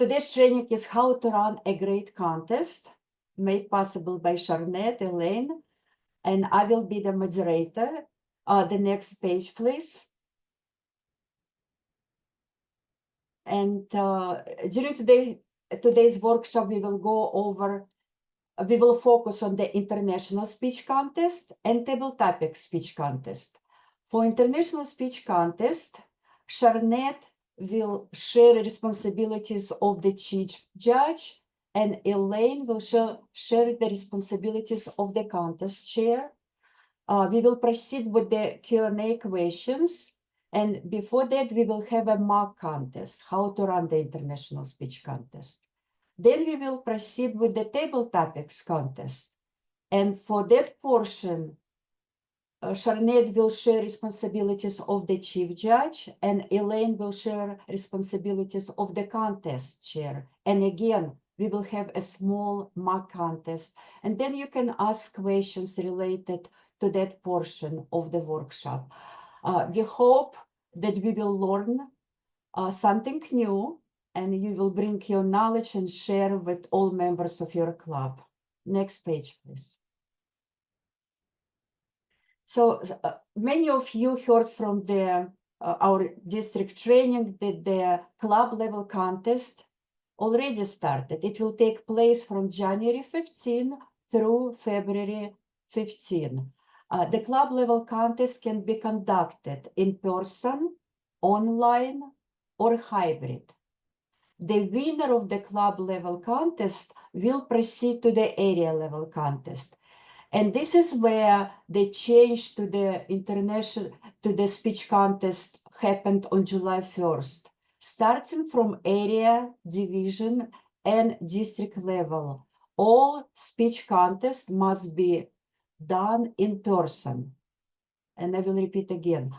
Today's training is how to run a great contest, made possible by Charnette, Elaine, and I will be the moderator. The next page, please. And during today's workshop, we will focus on the international speech contest and table topic speech contest. For international speech contest, Charnette will share responsibilities of the chief judge, and Elaine will share the responsibilities of the contest chair. We will proceed with the Q&A questions. And before that, we will have a mock contest, how to run the international speech contest. Then we will proceed with the table topics contest. And for that portion, Charnette will share responsibilities of the chief judge, and Elaine will share responsibilities of the contest chair. And again, we will have a small mock contest. And then you can ask questions related to that portion of the workshop. We hope that we will learn something new, and you will bring your knowledge and share with all members of your club. Next page, please. So many of you heard from our district training that the club level contest already started. It will take place from January 15 through February 15. The club level contest can be conducted in person, online, or hybrid. The winner of the club level contest will proceed to the area level contest. And this is where the change to the speech contest happened on July 1st. Starting from area, division, and district level, all speech contests must be done in person. And I will repeat again.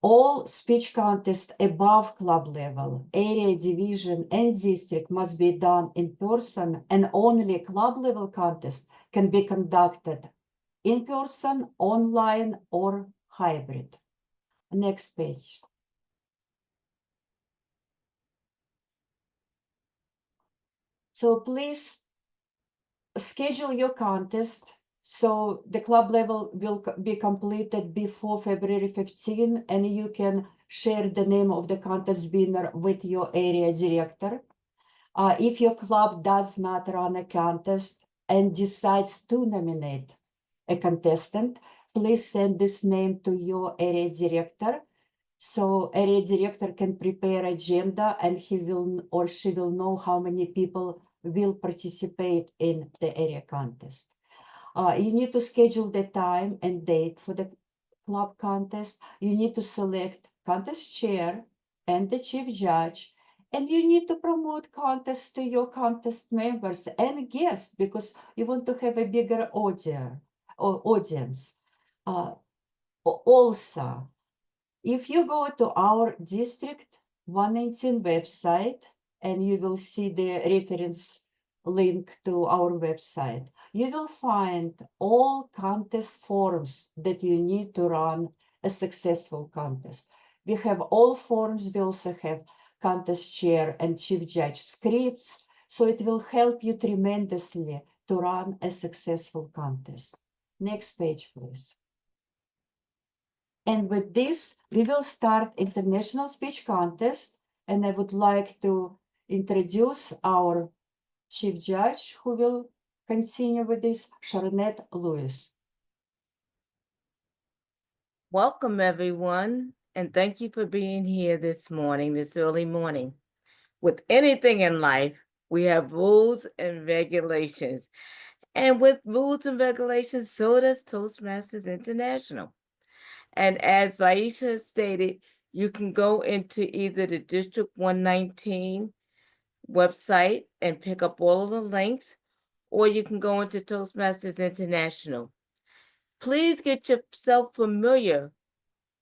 All speech contests above club level, area, division, and district must be done in person, and only club level contests can be conducted in person, online, or hybrid. Next page. So please schedule your contest. So the club level will be completed before February 15, and you can share the name of the contest winner with your area director. If your club does not run a contest and decides to nominate a contestant, please send this name to your area director. So area director can prepare agenda, and he will or she will know how many people will participate in the area contest. You need to schedule the time and date for the club contest. You need to select contest chair and the chief judge, and you need to promote contests to your contest members and guests because you want to have a bigger audience. Also, if you go to our District 119 website, and you will see the reference link to our website, you will find all contest forms that you need to run a successful contest. We have all forms. We also have contest chair and chief judge scripts, so it will help you tremendously to run a successful contest. Next page, please. And with this, we will start international speech contest, and I would like to introduce our chief judge who will continue with this, Charnette Lewis. Welcome, everyone, and thank you for being here this morning, this early morning. With anything in life, we have rules and regulations. And with rules and regulations, so does Toastmasters International. And as Vaisha stated, you can go into either the District 119 website and pick up all of the links, or you can go into Toastmasters International. Please get yourself familiar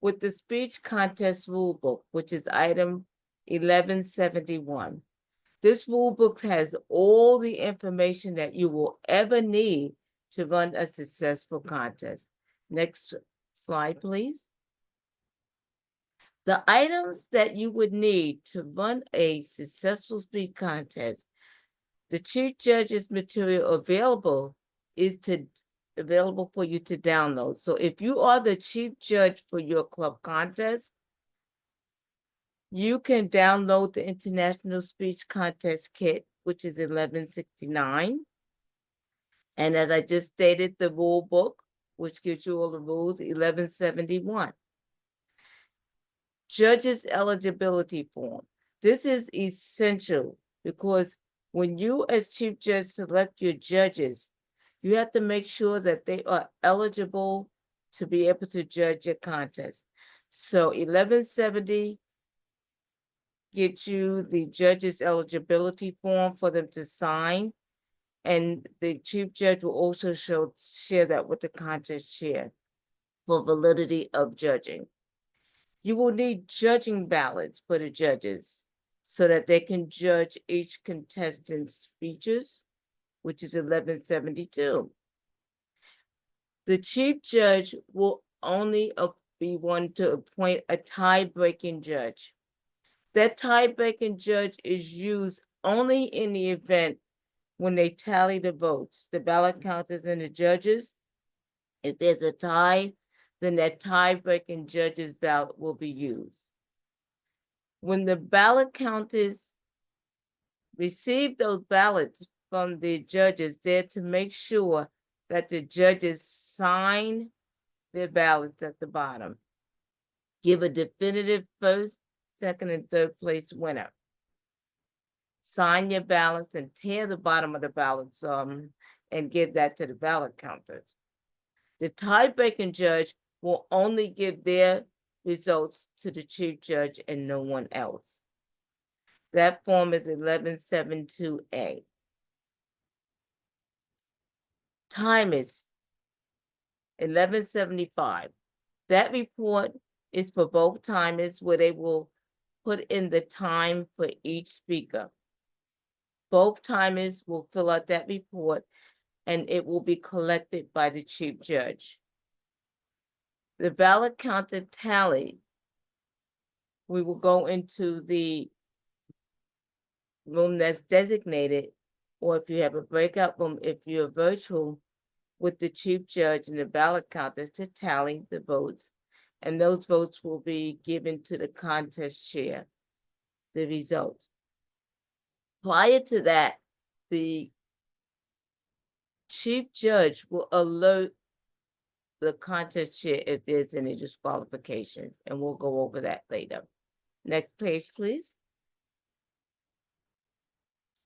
with the speech contest rulebook, which is item 1171. This rulebook has all the information that you will ever need to run a successful contest. Next slide, please. The items that you would need to run a successful speech contest, the chief judge's material available available for you to download. So if you are the chief judge for your club contest, you can download the International Speech Contest Kit, which is 1169. And as I just stated, the rule book, which gives you all the rules, 1171. Judges eligibility form. This is essential because when you as chief judge select your judges, you have to make sure that they are eligible to be able to judge your contest. So 1170 gets you the judges eligibility form for them to sign. And the chief judge will also share that with the contest chair for validity of judging. You will need judging ballots for the judges so that they can judge each contestant's speeches, which is 1172. The chief judge will only be one to appoint a tie-breaking judge. That tie-breaking judge is used only in the event when they tally the votes, the ballot counters and the judges. If there's a tie, then that tie-breaking judge's ballot will be used. When the ballot counters receive those ballots from the judges, they're to make sure that the judges sign their ballots at the bottom. Give a definitive first, second, and third place winner. Sign your ballots and tear the bottom of the ballots and give that to the ballot counters. The tie-breaking judge will only give their results to the chief judge and no one else. That form is 1172A. Time is 1175. That report is for both timers where they will put in the time for each speaker. Both timers will fill out that report and it will be collected by the chief judge. The ballot counter tally, we will go into the room that's designated, or if you have a breakout room, if you're virtual, with the chief judge and the ballot counters to tally the votes. And those votes will be given to the contest chair, the results. Prior to that, the chief judge will alert the contest chair if there's any disqualifications, and we'll go over that later. Next page, please.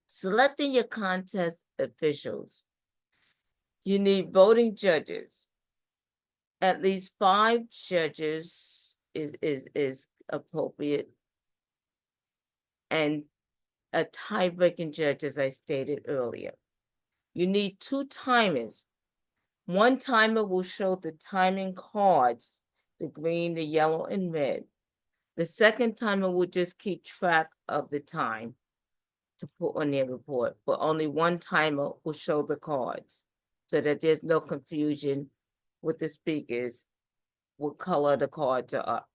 Selecting your contest officials. You need voting judges. At least 5 judges is appropriate. And a tie-breaking judge, as I stated earlier. You need 2 timers. One timer will show the timing cards, the green, the yellow, and red. The second timer will just keep track of the time to put on their report, but only one timer will show the cards so that there's no confusion with the speakers what color the cards are up.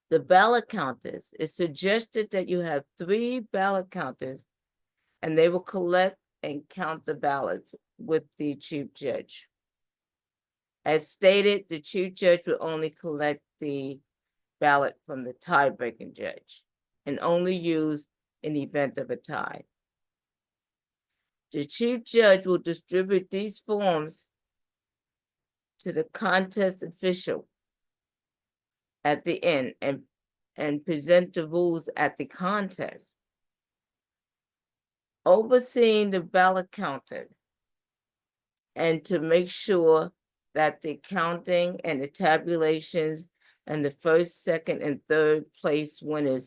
The ballot counters, it's suggested that you have 3 ballot counters and they will collect and count the ballots with the chief judge. As stated, the chief judge will only collect the ballot from the tie-breaking judge and only use in the event of a tie. The chief judge will distribute these forms to the contest official at the end and present the rules at the contest. Overseeing the ballot counter and to make sure that the counting and the tabulations and the first, second, and third place winners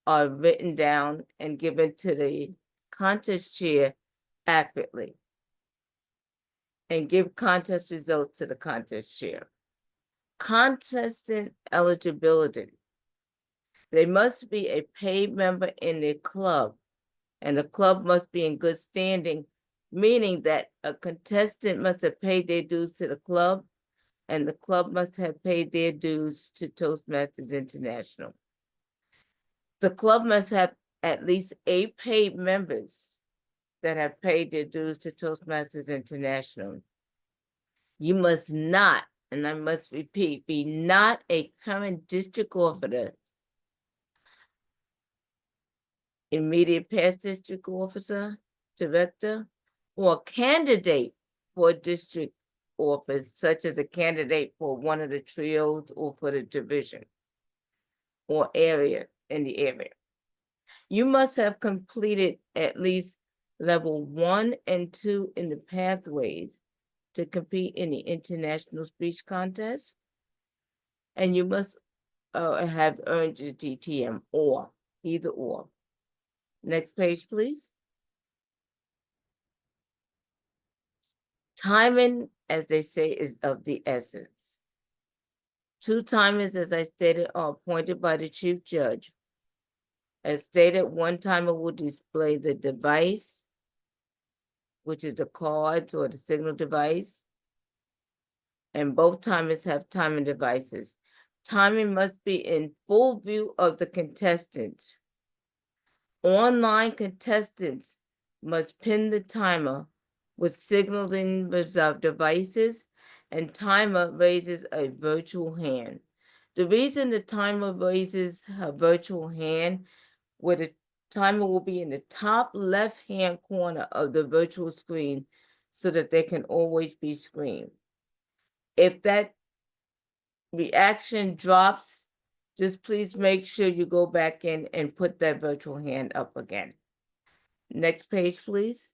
are written down and given to the contest chair accurately, and give contest results to the contest chair. Contestant eligibility. They must be a paid member in their club, and the club must be in good standing, meaning that a contestant must have paid their dues to the club and the club must have paid their dues to Toastmasters International. The club must have at least 8 paid members that have paid their dues to Toastmasters International. You must not, and I must repeat, be not a current district officer, immediate past district officer, director, or candidate for district office, such as a candidate for one of the trios or for the division or area in the area. You must have completed at least level 1 and 2 in the pathways to compete in the international speech contest. And you must have earned your DTM or either or. Next page, please. Timing, as they say, is of the essence. 2 timers, as I stated, are appointed by the chief judge. As stated, 1 timer will display the device, which is the cards or the signal device, and both timers have timing devices. Timing must be in full view of the contestant. Online contestants must pin the timer with signaling reserved devices, and timer raises a virtual hand. The reason the timer raises a virtual hand, where the timer will be in the top left-hand corner of the virtual screen so that they can always be screened. If that reaction drops, just please make sure you go back in and put that virtual hand up again. Next page, please.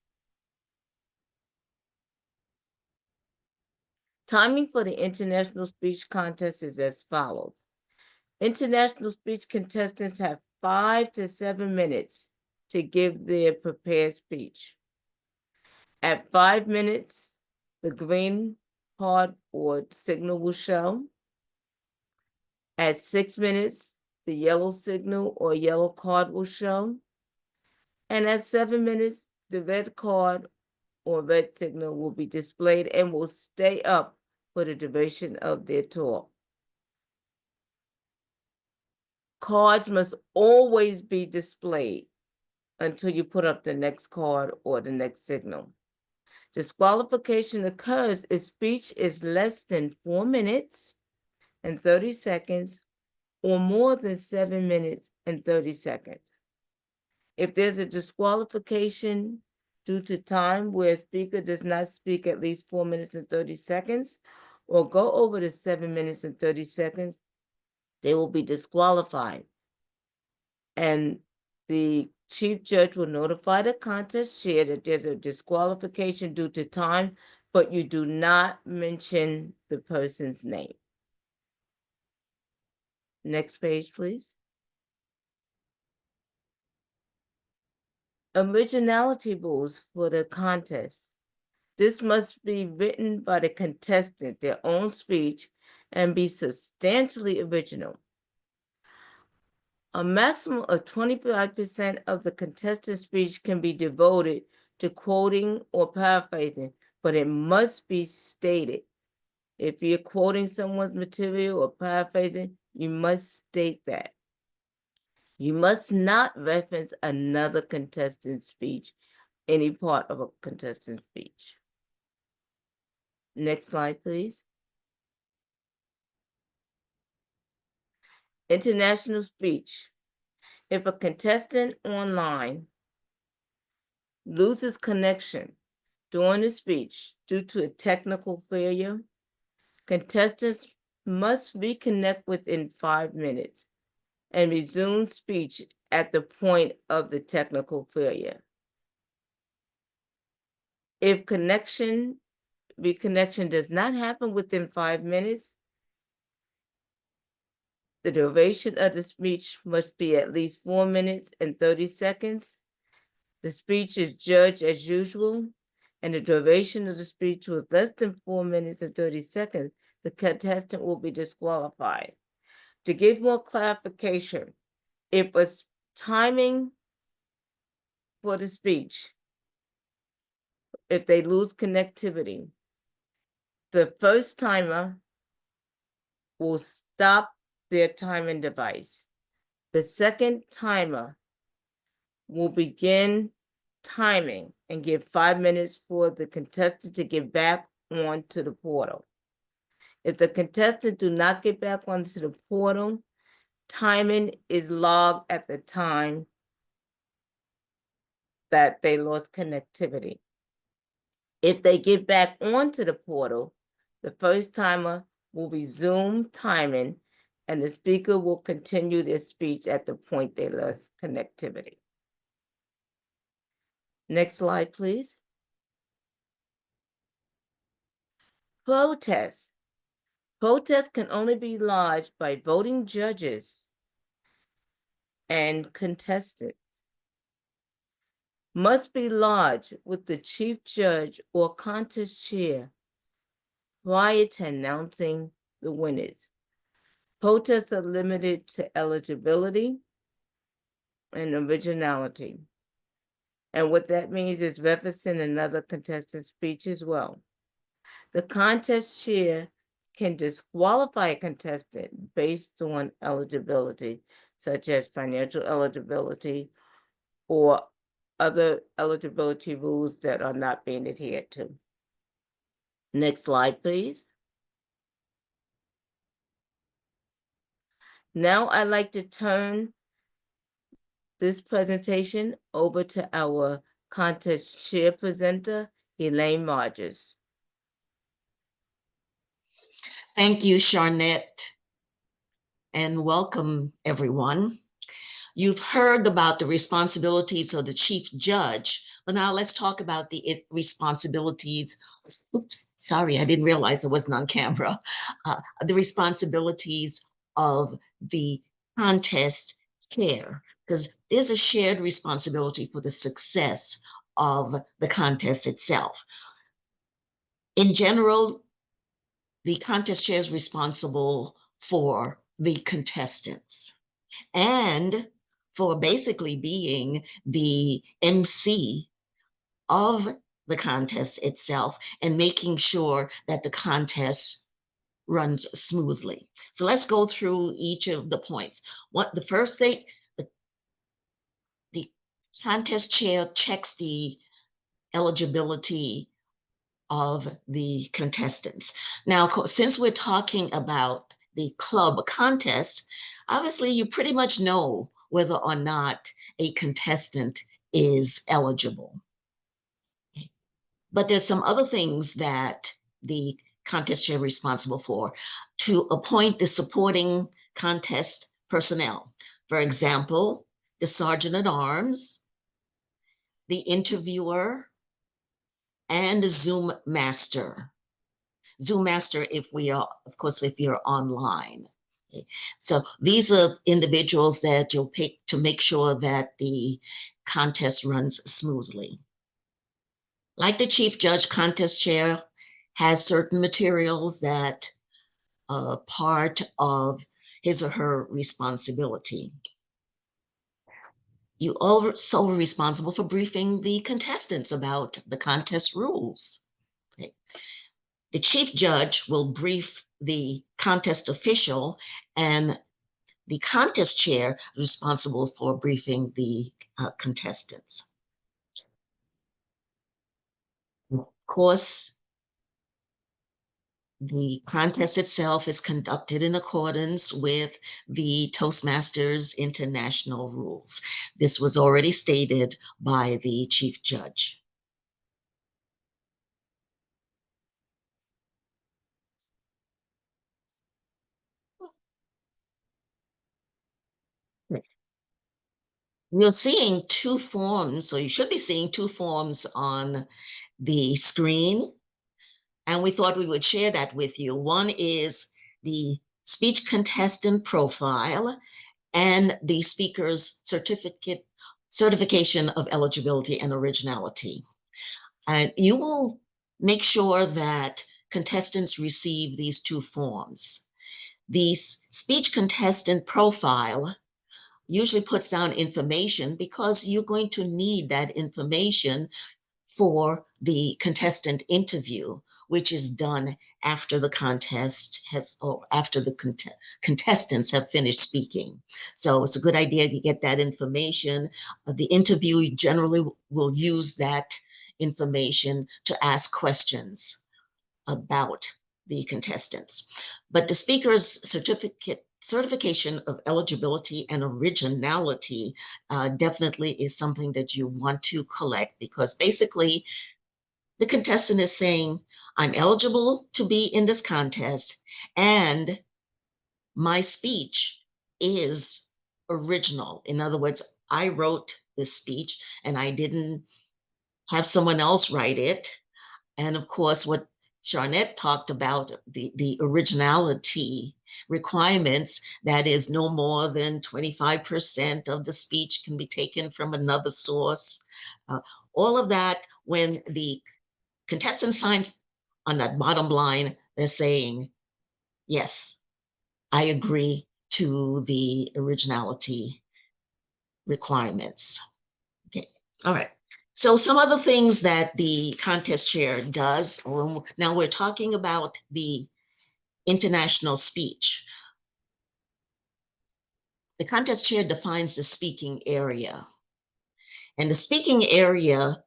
Timing for the international speech contest is as follows. International speech contestants have 5 to 7 minutes to give their prepared speech. At 5 minutes, the green card or signal will show. At 6 minutes, the yellow signal or yellow card will show. And at 7 minutes, the red card or red signal will be displayed and will stay up for the duration of their talk. Cards must always be displayed until you put up the next card or the next signal. Disqualification occurs if speech is less than 4 minutes and 30 seconds or more than 7 minutes and 30 seconds. If there's a disqualification due to time where a speaker does not speak at least 4 minutes and 30 seconds or go over the 7 minutes and 30 seconds, they will be disqualified. And the chief judge will notify the contest chair that there's a disqualification due to time, but you do not mention the person's name. Next page, please. Originality rules for the contest. This must be written by the contestant, their own speech, and be substantially original. A maximum of 25% of the contestant speech can be devoted to quoting or paraphrasing, but it must be stated. If you're quoting someone's material or paraphrasing, you must state that. You must not reference another contestant's speech, any part of a contestant's speech. Next slide, please. International speech. If a contestant online loses connection during the speech due to a technical failure, contestants must reconnect within 5 minutes and resume speech at the point of the technical failure. If reconnection does not happen within 5 minutes, the duration of the speech must be at least 4 minutes and 30 seconds. The speech is judged as usual, and the duration of the speech was less than 4 minutes and 30 seconds, the contestant will be disqualified. To give more clarification, if a timing for the speech, if they lose connectivity, the first timer will stop their timing device. The second timer will begin timing and give 5 minutes for the contestant to get back onto the portal. If the contestant do not get back onto the portal, timing is logged at the time that they lost connectivity. If they get back onto the portal, the first timer will resume timing and the speaker will continue their speech at the point they lost connectivity. Next slide, please. Protests. Protests can only be lodged by voting judges and contestants. Must be lodged with the chief judge or contest chair prior to announcing the winners. Protests are limited to eligibility and originality. And what that means is referencing another contestant's speech as well. The contest chair can disqualify a contestant based on eligibility, such as financial eligibility or other eligibility rules that are not being adhered to. Next slide, please. Now I'd like to turn this presentation over to our contest chair presenter, Elaine Rogers. Thank you, Sharnette, and welcome, everyone. You've heard about the responsibilities of the chief judge, but now let's talk about the responsibilities. Oops, sorry, I didn't realize I wasn't on camera. The responsibilities of the contest chair, because there's a shared responsibility for the success of the contest itself. In general, the contest chair is responsible for the contestants and for basically being the MC of the contest itself and making sure that the contest runs smoothly. So let's go through each of the points. The first thing, the contest chair checks the eligibility of the contestants. Now, since we're talking about the club contest, obviously you pretty much know whether or not a contestant is eligible. But there's some other things that the contest chair is responsible for: to appoint the supporting contest personnel. For example, the sergeant at arms, the interviewer, and the Zoom master. Zoom master if we are, of course, if you're online. Okay. So these are individuals that you'll pick to make sure that the contest runs smoothly. Like the chief judge, contest chair has certain materials that are part of his or her responsibility. You also are responsible for briefing the contestants about the contest rules. Okay. The chief judge will brief the contest official, and the contest chair is responsible for briefing the contestants. Of course, the contest itself is conducted in accordance with the Toastmasters International rules. This was already stated by the chief judge. You're seeing two forms, or you should be seeing two forms on the screen, and we thought we would share that with you. One is the speech contestant profile and the speaker's certification of eligibility and originality. And you will make sure that contestants receive these two forms. The speech contestant profile usually puts down information because you're going to need that information for the contestant interview, which is done after the contest has, or after the contestants have finished speaking. So it's a good idea to get that information. The interviewee generally will use that information to ask questions about the contestants. But the speaker's certification of eligibility and originality definitely is something that you want to collect, because basically the contestant is saying, I'm eligible to be in this contest, and my speech is original. In other words, I wrote this speech and I didn't have someone else write it. And of course, what Charnette talked about, the originality requirements, that is no more than 25% of the speech can be taken from another source. All of that, when the contestant signs on that bottom line, they're saying, yes, I agree to the originality requirements. Okay, all right. So some other things that the contest chair does, now we're talking about the international speech. The contest chair defines the speaking area. And the speaking area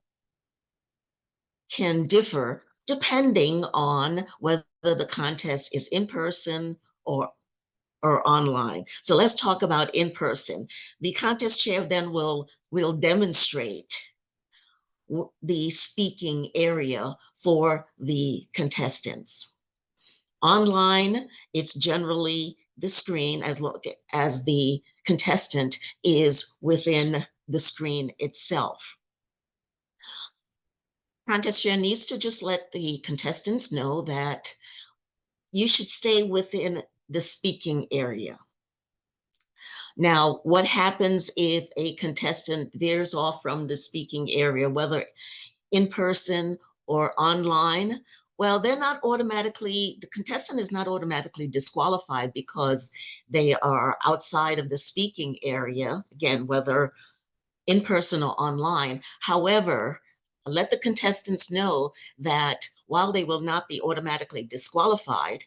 can differ depending on whether the contest is in person or online. So let's talk about in person. The contest chair then will demonstrate the speaking area for the contestants. Online, it's generally the screen as the contestant is within the screen itself. Contest chair needs to just let the contestants know that you should stay within the speaking area. Now, what happens if a contestant veers off from the speaking area, whether in person or online? Well, they're not automatically, the contestant is not automatically disqualified because they are outside of the speaking area, again, whether in person or online. However, let the contestants know that while they will not be automatically disqualified,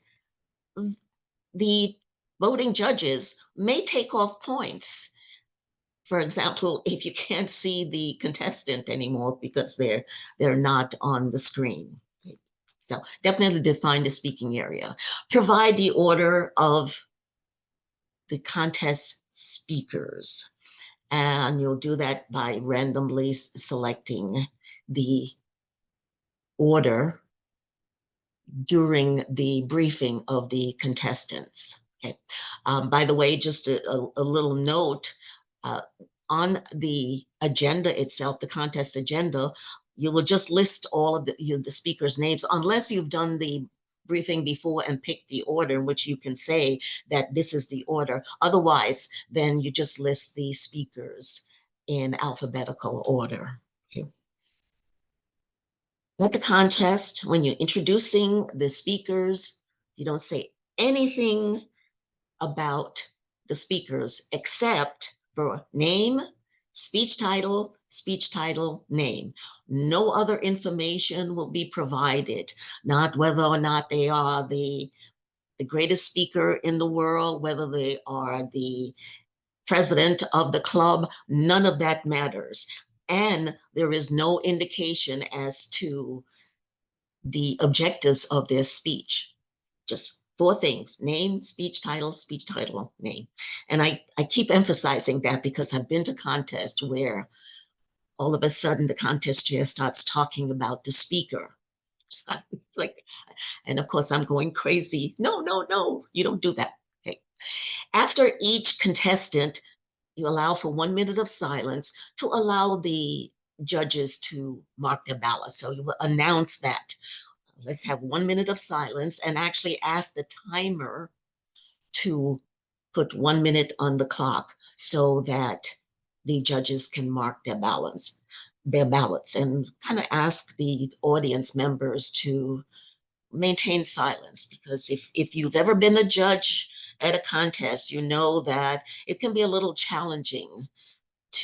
the voting judges may take off points. For example, if you can't see the contestant anymore because they're not on the screen. So definitely define the speaking area. Provide the order of the contest speakers. And you'll do that by randomly selecting the order during the briefing of the contestants. Okay. By the way, just a little note, on the agenda itself, the contest agenda, you will just list all of the speakers' names, unless you've done the briefing before and picked the order in which you can say that this is the order. Otherwise, then you just list the speakers in alphabetical order. Okay. At the contest, when you're introducing the speakers, you don't say anything about the speakers except for name, speech title, name. No other information will be provided, not whether or not they are the greatest speaker in the world, whether they are the president of the club, none of that matters. And there is no indication as to the objectives of their speech. Just 4 things: name, speech title, name. And I keep emphasizing that because I've been to contests where all of a sudden the contest chair starts talking about the speaker. Like, and of course I'm going crazy. No, you don't do that. Okay. After each contestant, you allow for 1 minute of silence to allow the judges to mark their ballot. So you will announce that. Let's have 1 minute of silence and actually ask the timer to put 1 minute on the clock so that the judges can mark their ballots, and kind of ask the audience members to maintain silence, because if you've ever been a judge at a contest, you know that it can be a little challenging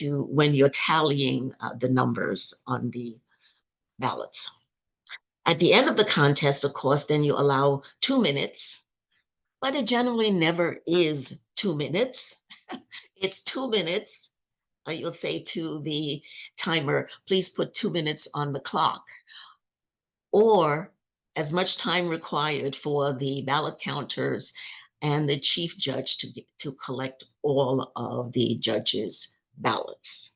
when you're tallying the numbers on the ballots. At the end of the contest, of course, then you allow 2 minutes, but it generally never is 2 minutes. It's 2 minutes. You'll say to the timer, please put 2 minutes on the clock, or as much time required for the ballot counters and the chief judge to collect all of the judges' ballots.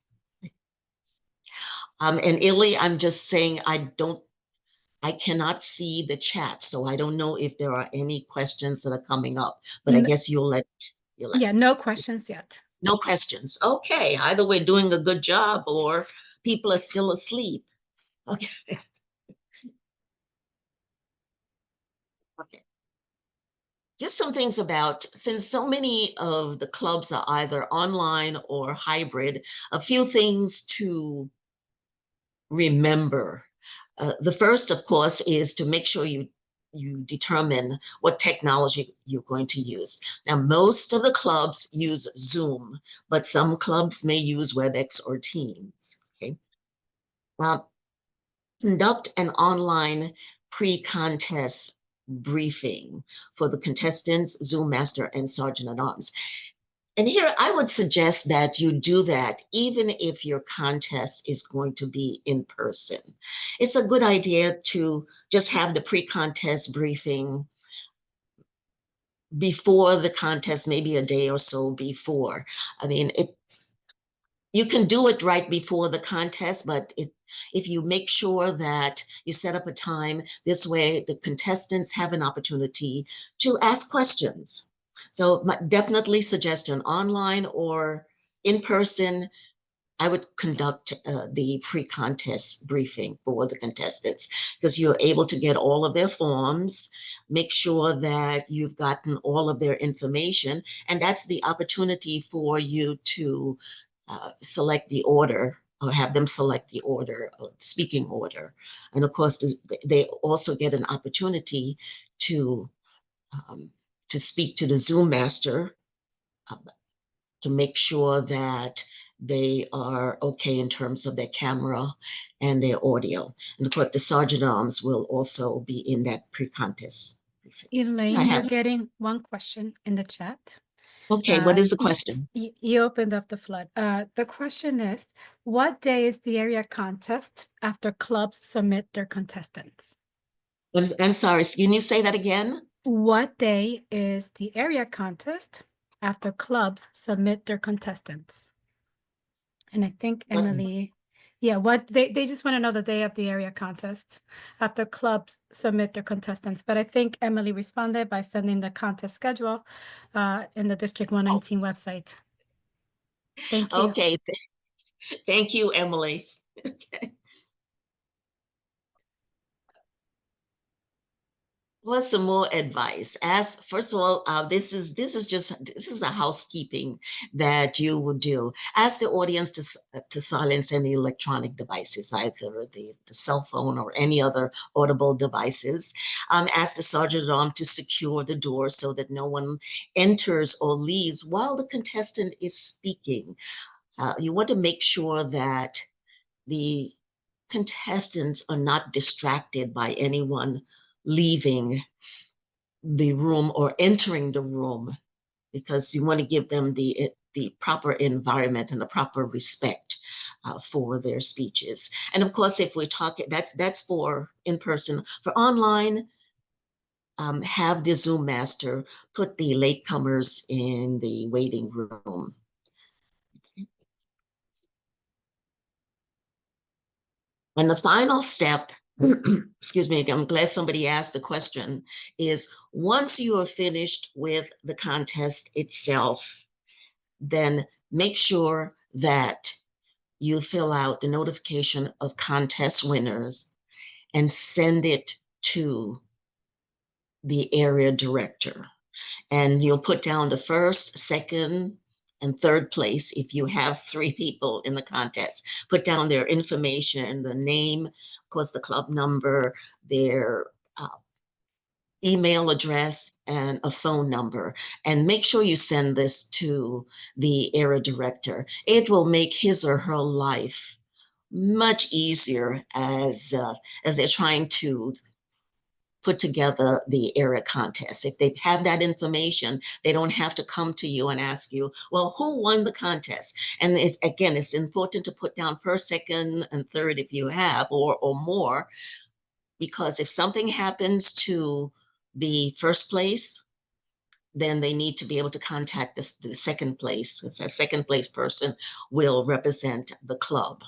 And Illy, I'm just saying I cannot see the chat, so I don't know if there are any questions that are coming up, but I guess you'll let. Yeah, no questions yet. No questions. Okay, either we're doing a good job or people are still asleep. Okay. Okay. Just some things about, since so many of the clubs are either online or hybrid, a few things to remember. The first, of course, is to make sure you determine what technology you're going to use. Now, most of the clubs use Zoom, but some clubs may use WebEx or Teams. Okay. Conduct an online pre-contest briefing for the contestants, Zoom Master, and Sergeant at Arms. And here I would suggest that you do that even if your contest is going to be in person. It's a good idea to just have the pre-contest briefing before the contest, maybe a day or so before. I mean, you can do it right before the contest, but if you make sure that you set up a time, this way the contestants have an opportunity to ask questions. So definitely suggestion online or in person. I would conduct the pre-contest briefing for the contestants because you're able to get all of their forms, make sure that you've gotten all of their information, and that's the opportunity for you to select the order or have them select the order, speaking order. And of course, they also get an opportunity to speak to the Zoom master to make sure that they are okay in terms of their camera and their audio. And of course, the Sergeant at Arms will also be in that pre-contest briefing. Elaine, you're getting one question in the chat. Okay, what is the question? You opened up the flood. The question is, what day is the area contest after clubs submit their contestants? I'm sorry, can you say that again? What day is the area contest after clubs submit their contestants? And I think Emily, they just want to know the day of the area contest after clubs submit their contestants. But I think Emily responded by sending the contest schedule in the District 119 website. Thank you. Okay, thank you, Emily. Okay. What's some more advice? First of all, this is a housekeeping that you would do. Ask the audience to silence any electronic devices, either the cell phone or any other audible devices. Ask the sergeant at arms to secure the door so that no one enters or leaves while the contestant is speaking. You want to make sure that the contestants are not distracted by anyone leaving the room or entering the room, because you want to give them the proper environment and the proper respect for their speeches. And of course, if we're talking, that's for in person. For online, have the Zoom master put the latecomers in the waiting room. And the final step, excuse me, I'm glad somebody asked the question, is once you are finished with the contest itself, then make sure that you fill out the notification of contest winners and send it to the area director. And you'll put down the first, second, and third place. If you have 3 people in the contest, put down their information, the name, of course, the club number, their email address, and a phone number. And make sure you send this to the area director. It will make his or her life much easier as they're trying to put together the area contest. If they have that information, they don't have to come to you and ask you, well, who won the contest? And it's important to put down first, second, and third if you have, or more, because if something happens to the first place, then they need to be able to contact the second place. Because that second place person will represent the club.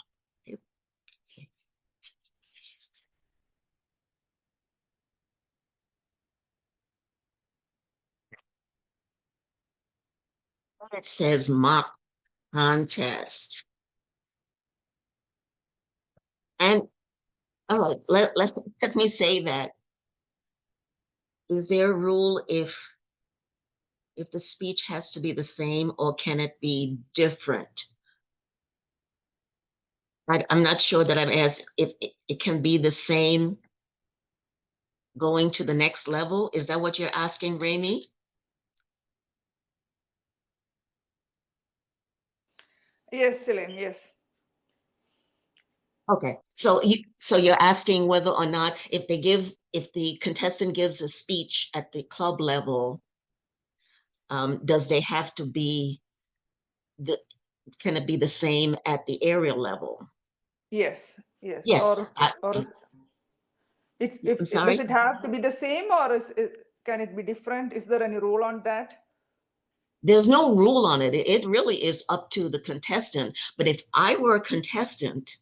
It says mock contest. And let me say that. Is there a rule if the speech has to be the same, or can it be different? I'm not sure that I'm asked if it can be the same going to the next level. Is that what you're asking, Rami? Yes, Elaine, yes. Okay, so you're asking whether or not if the contestant gives a speech at the club level, does they have to be can it be the same at the area level? Yes, yes. Yes. Or I'm sorry. does it have to be the same, or can it be different? Is there any rule on that? There's no rule on it. It really is up to the contestant. But if I were a contestant,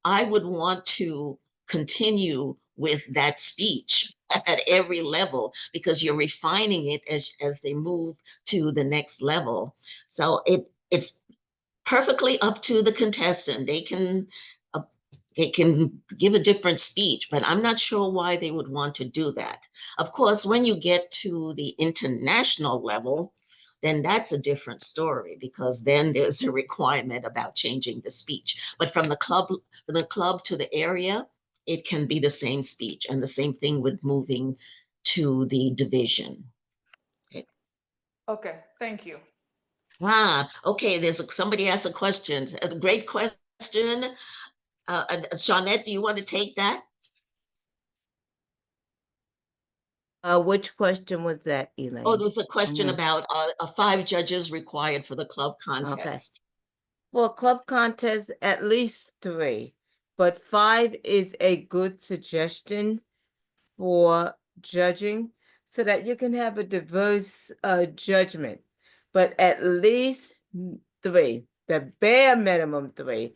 I would want to continue with that speech at every level, because you're refining it as they move to the next level. So it's perfectly up to the contestant. They can give a different speech, but I'm not sure why they would want to do that. Of course, when you get to the international level, then that's a different story, because then there's a requirement about changing the speech. But from the club to the area, it can be the same speech, and the same thing with moving to the division. Okay, thank you. Okay, somebody asked a question. A great question. Shawnette, do you want to take that? Which question was that, Elaine? Oh, there's a question Mhm. about 5 judges required for the club contest. For club contest, at least 3, but 5 is a good suggestion for judging so that you can have a diverse judgment, but at least 3, the bare minimum 3,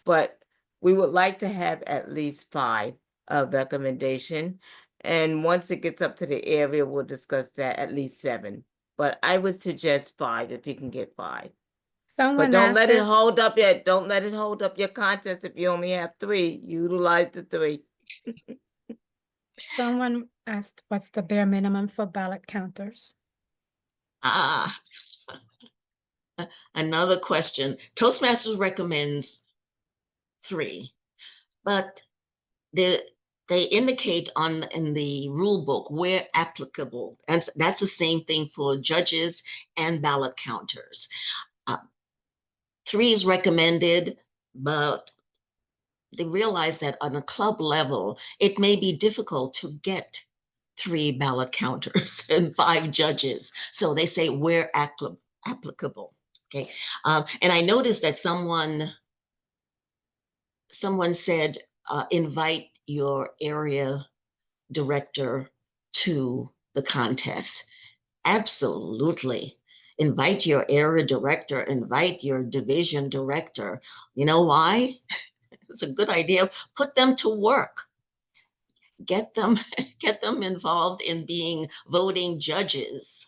but we would like to have at least 5 recommendation. And once it gets up to the area, we'll discuss that, at least 7. But I would suggest 5 if you can get 5. Someone But don't let it asked hold up your contest if you only have 3. Utilize the 3. someone asked what's the bare minimum for ballot counters? Another question. Toastmasters recommends 3, but they indicate in the rule book where applicable, and that's the same thing for judges and ballot counters. 3 is recommended, but they realize that on a club level, it may be difficult to get 3 ballot counters and 5 judges. So they say where applicable. Okay, and I noticed that someone said invite your area director to the contest. Absolutely. Invite your area director, invite your division director. You know why? It's a good idea. Put them to work. Get them involved in being voting judges.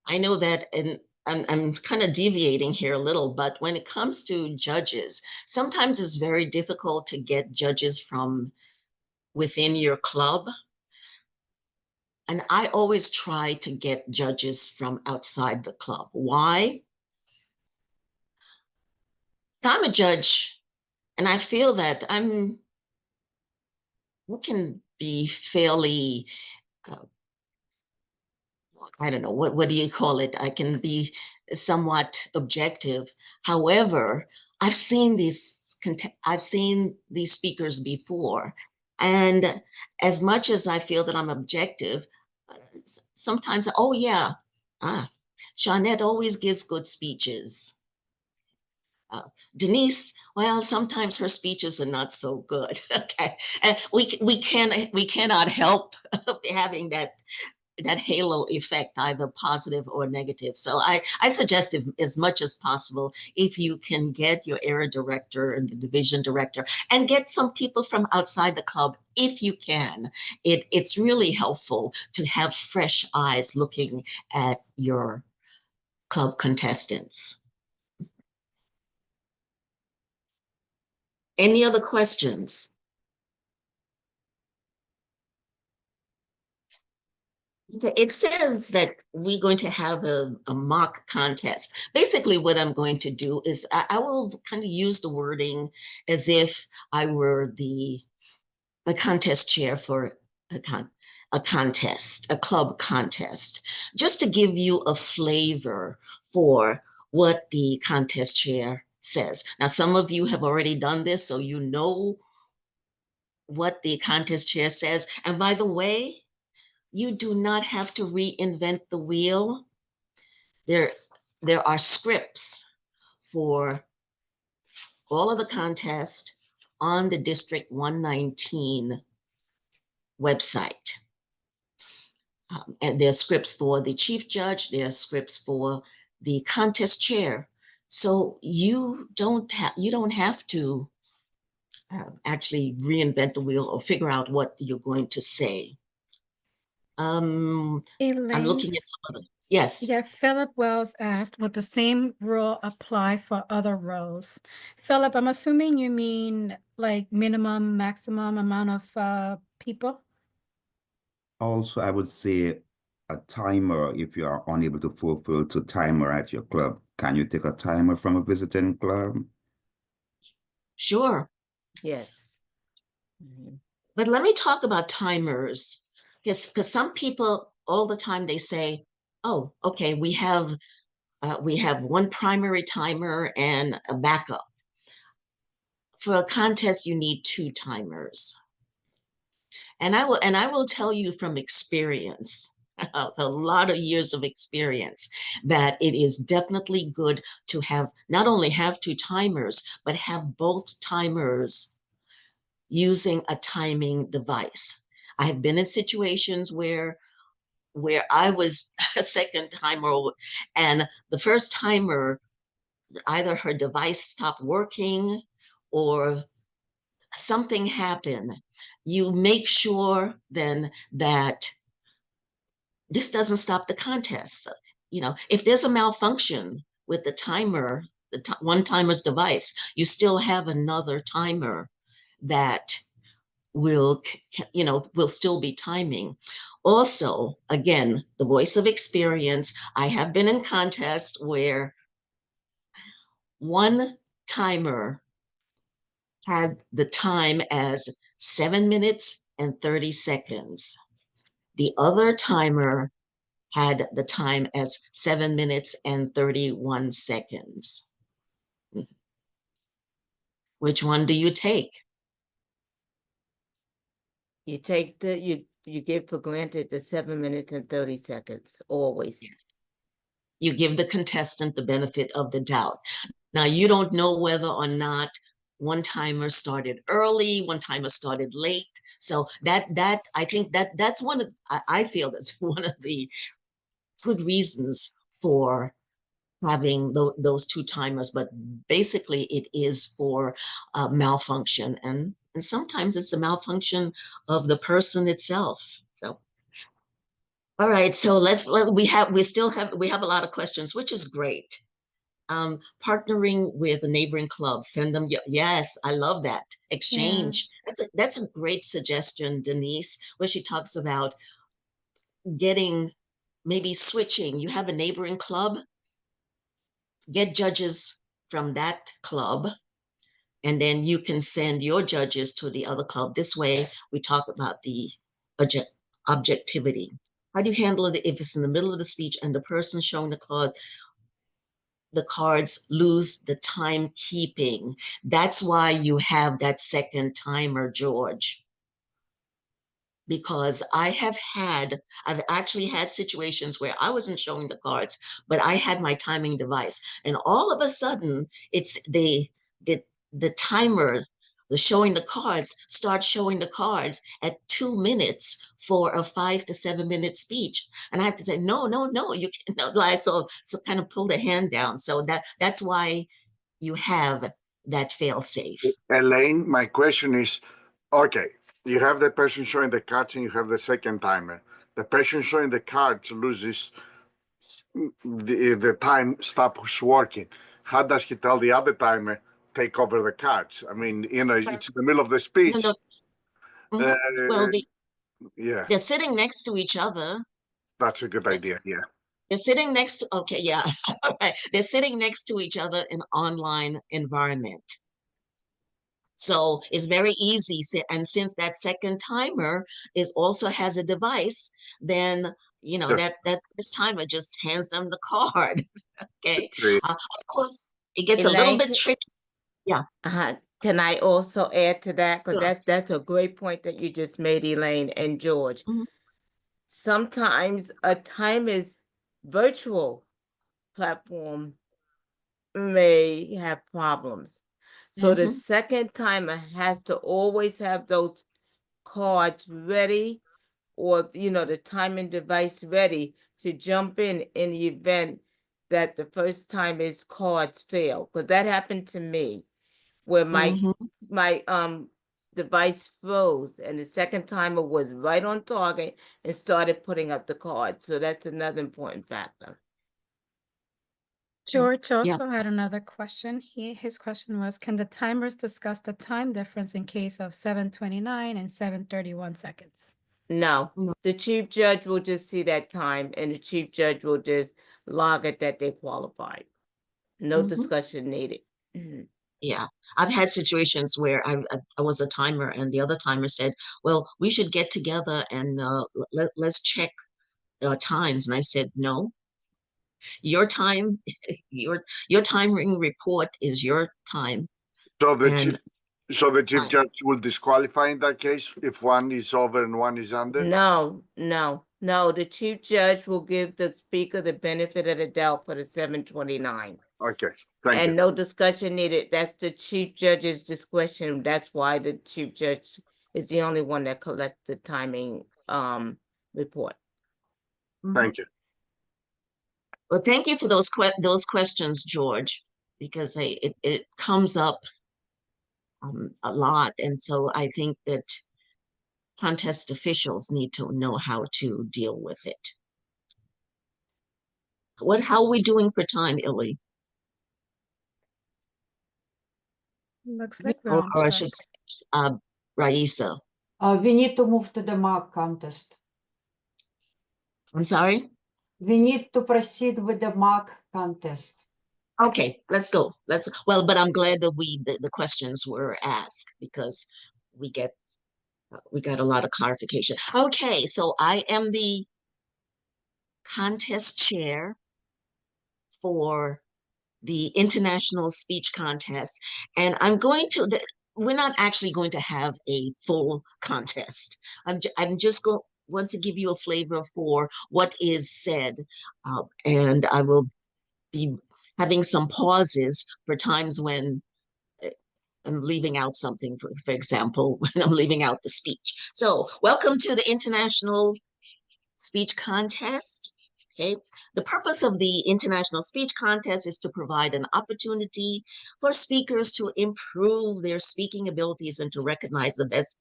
I know that, and I'm kind of deviating here a little, but when it comes to judges, sometimes it's very difficult to get judges from within your club. And I always try to get judges from outside the club. Why? I'm a judge, and I feel that we can be fairly, I don't know, what do you call it? I can be somewhat objective. However, I've seen I've seen these speakers before, and as much as I feel that I'm objective, sometimes, oh yeah, Shawnette always gives good speeches. Denise, well, sometimes her speeches are not so good. Okay, and we cannot help having that halo effect, either positive or negative. So I suggest, if, as much as possible, if you can get your area director and the division director, and get some people from outside the club, if you can. It's really helpful to have fresh eyes looking at your club contestants. Any other questions? Okay, it says that we're going to have a mock contest. Basically, what I'm going to do is I will kind of use the wording as if I were the contest chair for a contest, a club contest, just to give you a flavor for what the contest chair says. Now, some of you have already done this, so you know what the contest chair says. And by the way, you do not have to reinvent the wheel. There are scripts for all of the contests on the District 119 website. And there are scripts for the chief judge, there are scripts for the contest chair. So you don't have to actually reinvent the wheel or figure out what you're going to say. I'm Elaine, looking at some other, yes. yeah, Philip Wells asked, would the same rule apply for other roles? Philip, I'm assuming you mean like minimum, maximum amount of people? Also, I would say a timer if you are unable to fulfill to timer at your club. Can you take a timer from a visiting club? Sure. Yes. Mhm. But let me talk about timers, because some people all the time they say, "Oh, okay, we have one primary timer and a backup." For a contest, you need 2 timers, and I will tell you from experience, a lot of years of experience, that it is definitely good to have not only have 2 timers, but have both timers using a timing device. I have been in situations where I was a second timer, and the first timer, either her device stopped working or something happened. You make sure then that this doesn't stop the contest. If there's a malfunction with the timer, one timer's device, you still have another timer that will still be timing. Also, again, the voice of experience, I have been in contests where one timer had the time as 7 minutes and 30 seconds. The other timer had the time as 7 minutes and 31 seconds. Which one do you take? You take you give for granted the 7 minutes and 30 seconds, always. You give the contestant the benefit of the doubt. Now, you don't know whether or not one timer started early, one timer started late. So I think that's I feel that's one of the good reasons for having those 2 timers, but basically it is for malfunction, and sometimes it's the malfunction of the person itself. So, all right, so we have a lot of questions, which is great. Partnering with a neighboring club, send them, yes, I love that. Exchange. Yeah. That's a great suggestion, Denise, where she talks about maybe switching. You have a neighboring club, get judges from that club, and then you can send your judges to the other club. This way, we talk about the objectivity. How do you handle it if it's in the middle of the speech and the person showing the club the cards lose the timekeeping. That's why you have that second timer, George. Because I've actually had situations where I wasn't showing the cards, but I had my timing device. And all of a sudden, it's the timer, the showing the cards, starts showing the cards at 2 minutes for a 5 to 7 minute speech. And I have to say, no, you cannot lie. So kind of pull the hand down. So that's why you have that fail safe. Elaine, my question is, okay, you have the person showing the cards and you have the second timer. The person showing the cards loses the time stops working. How does he tell the other timer take over the cards? I mean, it's in the middle of the speech. No. Well, Yeah, they're sitting next to each other. that's a good idea. Yeah. They're sitting next to, okay, yeah. All right. They're sitting next to each other in online environment. So it's very easy. And since that second timer also has a device, then Yes. that first timer just hands them the card. Okay. Great. Of course, it gets a little bit tricky. Yeah. Can I also add to that? Because Sure. that's a great point that you just made, Elaine and George. Mhm. Sometimes a timer's virtual platform may have problems. So the Mhm. second timer has to always have those cards ready, or the timing device ready to jump in the event that the first timer's cards fail. Because that happened to me, where my device froze and the second timer was right on target and started putting up the cards. So that's another important factor. George Yeah. also had another question. His question was, can the timers discuss the time difference in case of 7:29 and 7:31 seconds? No, No. the chief judge will just see that time and the chief judge will just log it that they qualified. No Mhm. discussion needed. Mhm. Yeah, I've had situations where I was a timer and the other timer said, well, we should get together and let's check times. And I said, no, your time, your timing report is your time. So the And chief judge will disqualify in that case if one is over and one is under? No. The chief judge will give the speaker the benefit of the doubt for the 7:29. Okay, thank you. And no discussion needed. That's the chief judge's discretion. That's why the chief judge is the only one that collects the timing report. Thank you. well, thank you for those questions, George, because it comes up a lot. And so I think that contest officials need to know how to deal with it. How are we doing for time, Illy? Looks like we're on Or I track. should say, Raisa. We need to move to the mock contest. I'm sorry? We need to proceed with the mock contest. Okay, let's go. Well, but I'm glad that the questions were asked because we got a lot of clarification. Okay, so I am the contest chair for the International Speech Contest, and we're not actually going to have a full contest. I'm just want to give you a flavor for what is said, and I will be having some pauses for times when I'm leaving out something, for example, when I'm leaving out the speech. So welcome to the International Speech Contest. Okay. The purpose of the International Speech Contest is to provide an opportunity for speakers to improve their speaking abilities and to recognize the best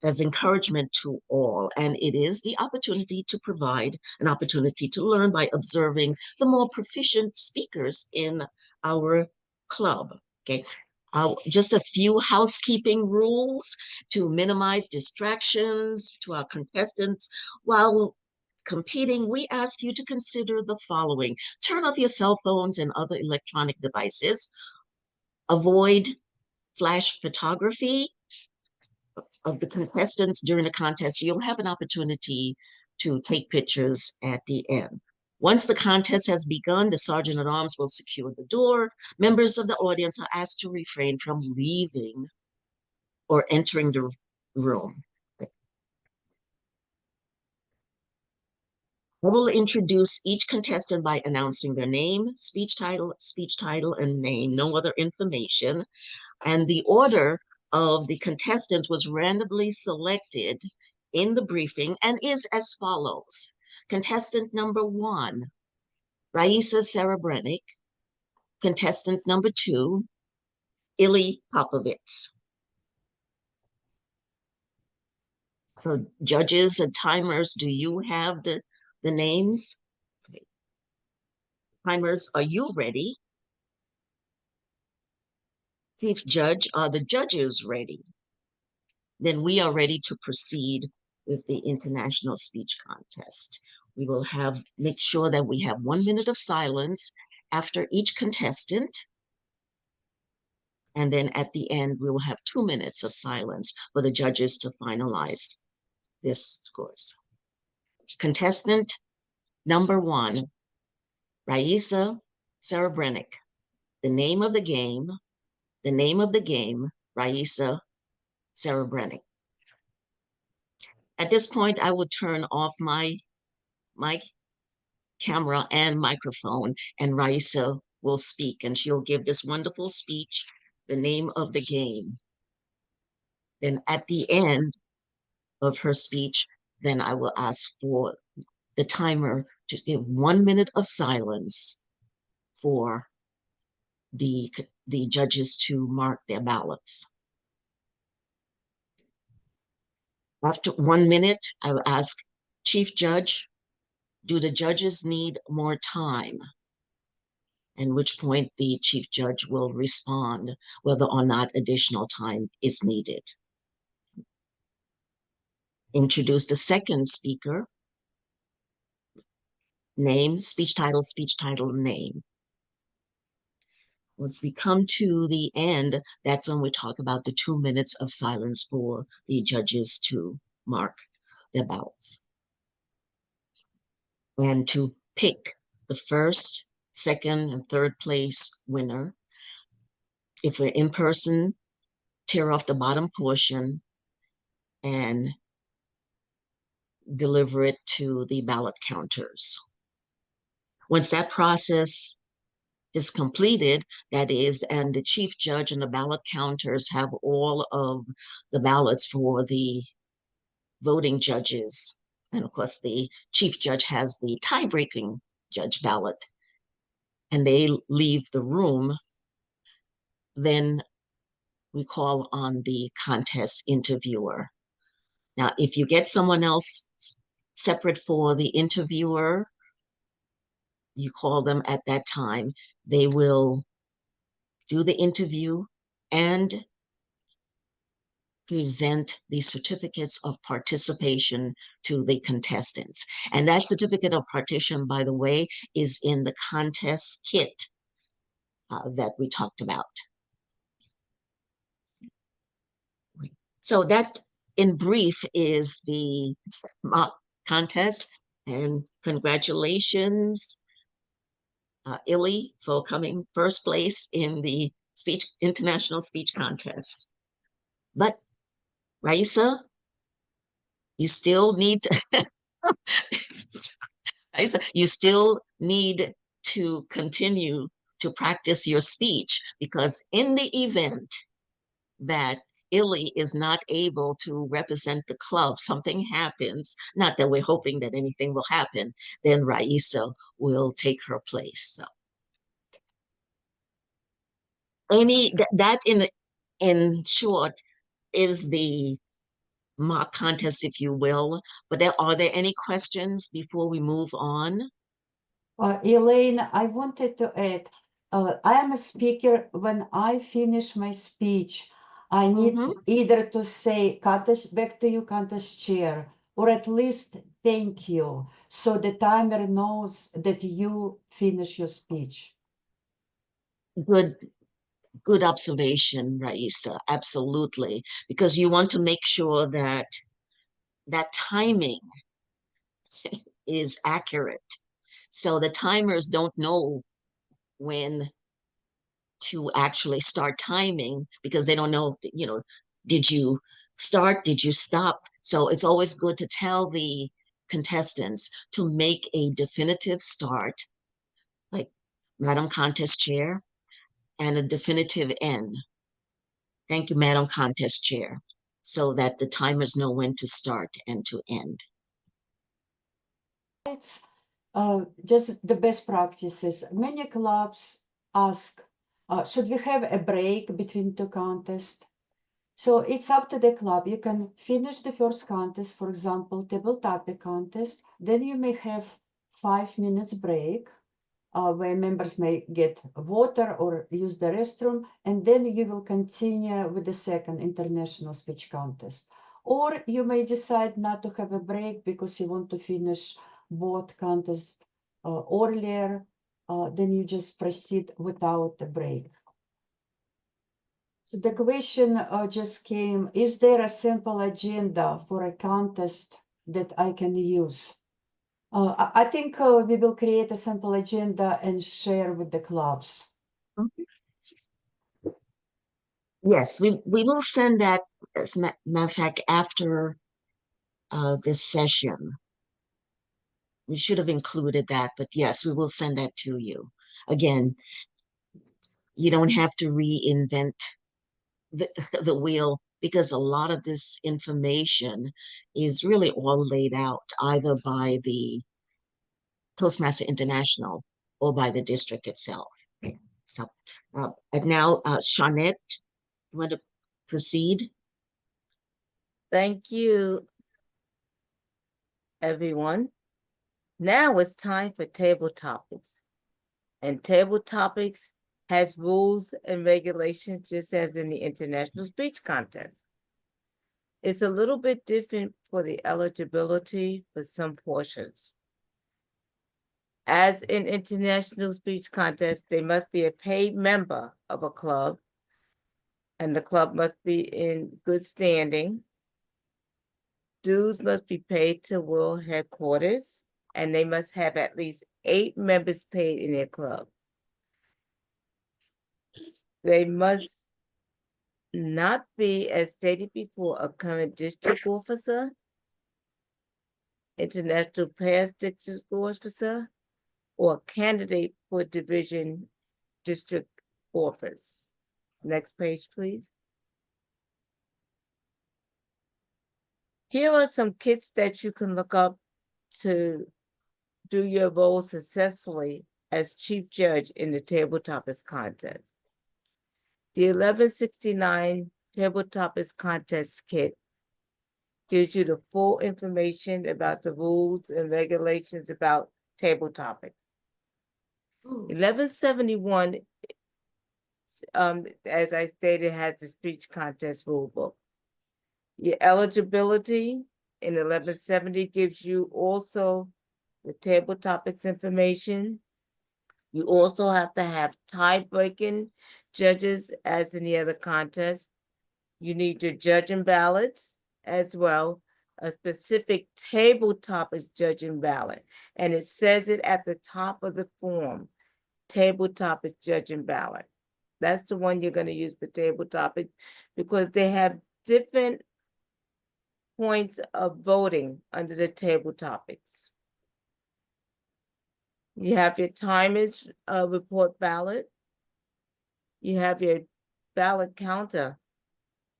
as encouragement to all. And it is the opportunity to provide an opportunity to learn by observing the more proficient speakers in our club. Okay. Just a few housekeeping rules to minimize distractions to our contestants while competing. We ask you to consider the following: turn off your cell phones and other electronic devices, avoid flash photography of the contestants during the contest. You'll have an opportunity to take pictures at the end. Once the contest has begun, the sergeant at arms will secure the door. Members of the audience are asked to refrain from leaving or entering the room. I will introduce each contestant by announcing their name, speech title, and name, no other information. And the order of the contestants was randomly selected in the briefing and is as follows. Contestant number 1, Raisa Serebrennik. Contestant number 2, Ili Popovits. So judges and timers, do you have the names? Okay. Timers, are you ready? Chief Judge, are the judges ready? Then we are ready to proceed with the International Speech Contest. We will make sure that we have 1 minute of silence after each contestant. And then at the end, we will have 2 minutes of silence for the judges to finalize their scores. Contestant number 1, Raisa Serebrennik. The name of the game, Raisa Serebrennik. At this point, I will turn off my camera and microphone, and Raisa will speak, and she'll give this wonderful speech, the name of the game. Then at the end of her speech, then I will ask for the timer to give 1 minute of silence for the judges to mark their ballots. After 1 minute, I will ask Chief Judge, do the judges need more time? At which point the Chief Judge will respond whether or not additional time is needed. Introduce the second speaker. Name, speech title, name. Once we come to the end, that's when we talk about the 2 minutes of silence for the judges to mark their ballots. And to pick the first, second, and third place winner. If we're in person, tear off the bottom portion and deliver it to the ballot counters. Once that process is completed, that is, and the Chief Judge and the ballot counters have all of the ballots for the voting judges, and of course the Chief Judge has the tie-breaking judge ballot, and they leave the room, then we call on the contest interviewer. Now, if you get someone else separate for the interviewer, you call them at that time. They will do the interview and present the certificates of participation to the contestants. And that certificate of participation, by the way, is in the contest kit that we talked about. So that, in brief, is the mock contest. And congratulations, Ili, for coming first place in the International Speech Contest. But Raisa, you still need to Raisa, you still need to continue to practice your speech, because in the event that Ili is not able to represent the club, something happens, not that we're hoping that anything will happen, then Raisa will take her place. So that in short is the mock contest, if you will. But are there any questions before we move on? Elaine, I wanted to add, I am a speaker. When I finish my speech, I need either to say, contest, back to you, contest chair, or at least thank you, so the timer knows that you finish your speech. Good observation, Raisa. Absolutely. Because you want to make sure that that timing is accurate. So the timers don't know when to actually start timing because they don't know, did you start, did you stop? So it's always good to tell the contestants to make a definitive start, like Madam Contest Chair, and a definitive end. Thank you, Madam Contest Chair, so that the timers know when to start and to end. It's just the best practices. Many clubs ask, should we have a break between two contests? So it's up to the club. You can finish the first contest, for example, table topic contest. Then you may have 5 minutes break where members may get water or use the restroom. And then you will continue with the second international speech contest. Or you may decide not to have a break because you want to finish both contests earlier. Then you just proceed without a break. So the question just came, is there a agenda for a contest that I can use? I think we will create a sample agenda and share with the clubs. Okay. Yes, we will send that, as a matter of fact, after this session. We should have included that, but yes, we will send that to you. Again, you don't have to reinvent the wheel because a lot of this information is really all laid out either by the Toastmasters International or by the district itself. So and now, Shawnette, you want to proceed? Thank you, everyone. Now it's time for table topics. And table topics has rules and regulations just as in the international speech contest. It's a little bit different for the eligibility for some portions. As in international speech contests, they must be a paid member of a club, and the club must be in good standing. Dues must be paid to world headquarters, and they must have at least 8 members paid in their club. They must not be, as stated before, a current district officer, international past district officer, or candidate for division district office. Next page, please. Here are some kits that you can look up to do your role successfully as chief judge in the table topics contest. The 1169 table topics contest kit gives you the full information about the rules and regulations about table topics. 1171, as I stated, has the speech contest rule book. Your eligibility in 1170 gives you also the table topics information. You also have to have tie-breaking judges as in the other contests. You need your judging ballots as well, a specific table topics judging ballot. And it says it at the top of the form, table topics judging ballot. That's the one you're going to use for table topics because they have different points of voting under the table topics. You have your timers report ballot. You have your ballot counter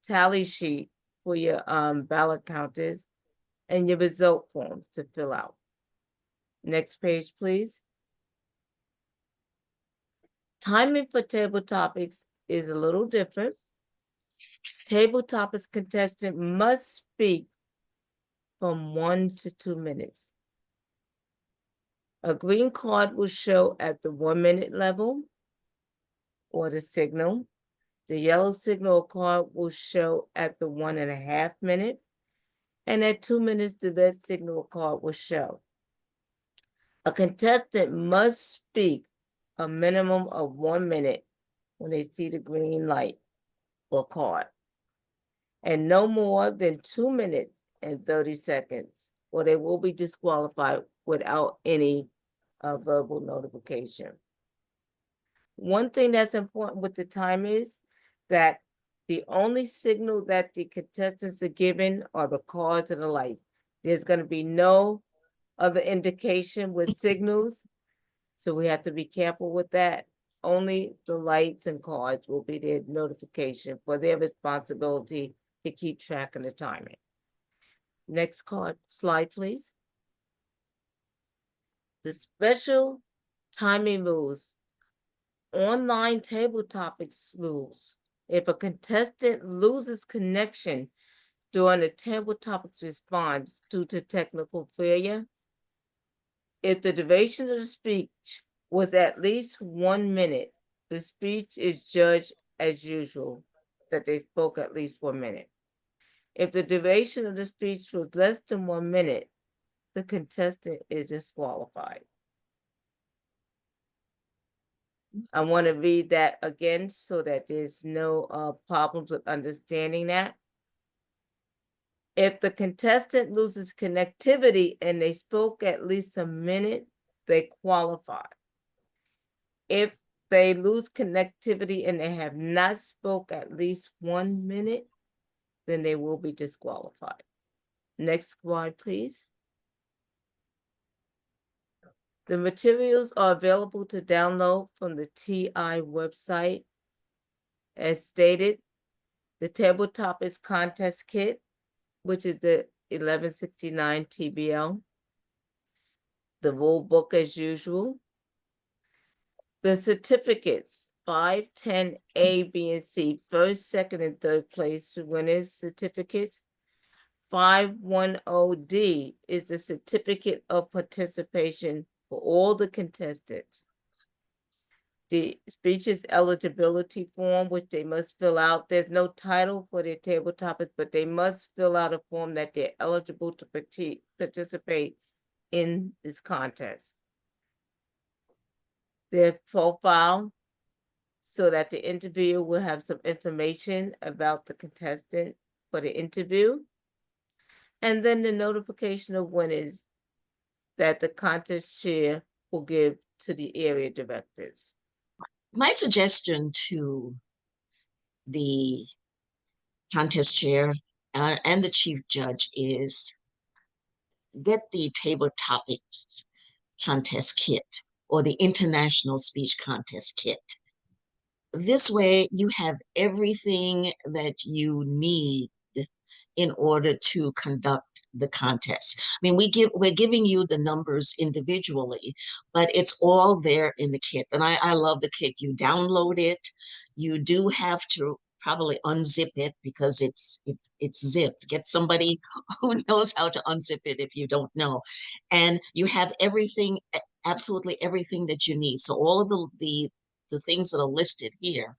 tally sheet for your ballot counters and your result forms to fill out. Next page, please. Timing for table topics is a little different. Table topics contestant must speak from 1 to 2 minutes. A green card will show at the 1 minute level or the signal. The yellow signal card will show at the 1.5 minute. And at 2 minutes, the red signal card will show. A contestant must speak a minimum of 1 minute when they see the green light or card, and no more than 2 minutes and 30 seconds, or they will be disqualified without any a verbal notification. One thing that's important with the time is that the only signal that the contestants are given are the cards and the lights. There's going to be no other indication with signals, so we have to be careful with that. Only the lights and cards will be their notification for their responsibility to keep track of the timing. Next slide, please. The special timing rules. Online table topics rules. If a contestant loses connection during the table topics response due to technical failure, if the duration of the speech was at least 1 minute, the speech is judged as usual, that they spoke at least 1 minute. If the duration of the speech was less than 1 minute, the contestant is disqualified. I want to read that again so that there's no problems with understanding that. If the contestant loses connectivity and they spoke at least a minute, they qualify. If they lose connectivity and they have not spoke at least 1 minute, then they will be disqualified. Next slide, please. The materials are available to download from the TI website. As stated, the table topics contest kit, which is the 1169 TBL. The rule book as usual. The certificates, 5, 10, A, B, and C, first, second, and third place winners certificates. 510D is the certificate of participation for all the contestants. The speeches eligibility form, which they must fill out. There's no title for their table topics, but they must fill out a form that they're eligible to participate in this contest. Their profile, so that the interviewer will have some information about the contestant for the interview. And then the notification of winners that the contest chair will give to the area directors. My suggestion to the contest chair and the chief judge is get the table topic contest kit or the international speech contest kit. This way you have everything that you need in order to conduct the contest. I mean, we're giving you the numbers individually, but it's all there in the kit. And I love the kit. You download it. You do have to probably unzip it because it's zipped. Get somebody who knows how to unzip it if you don't know. And you have everything, absolutely everything that you need. So all of the things that are listed here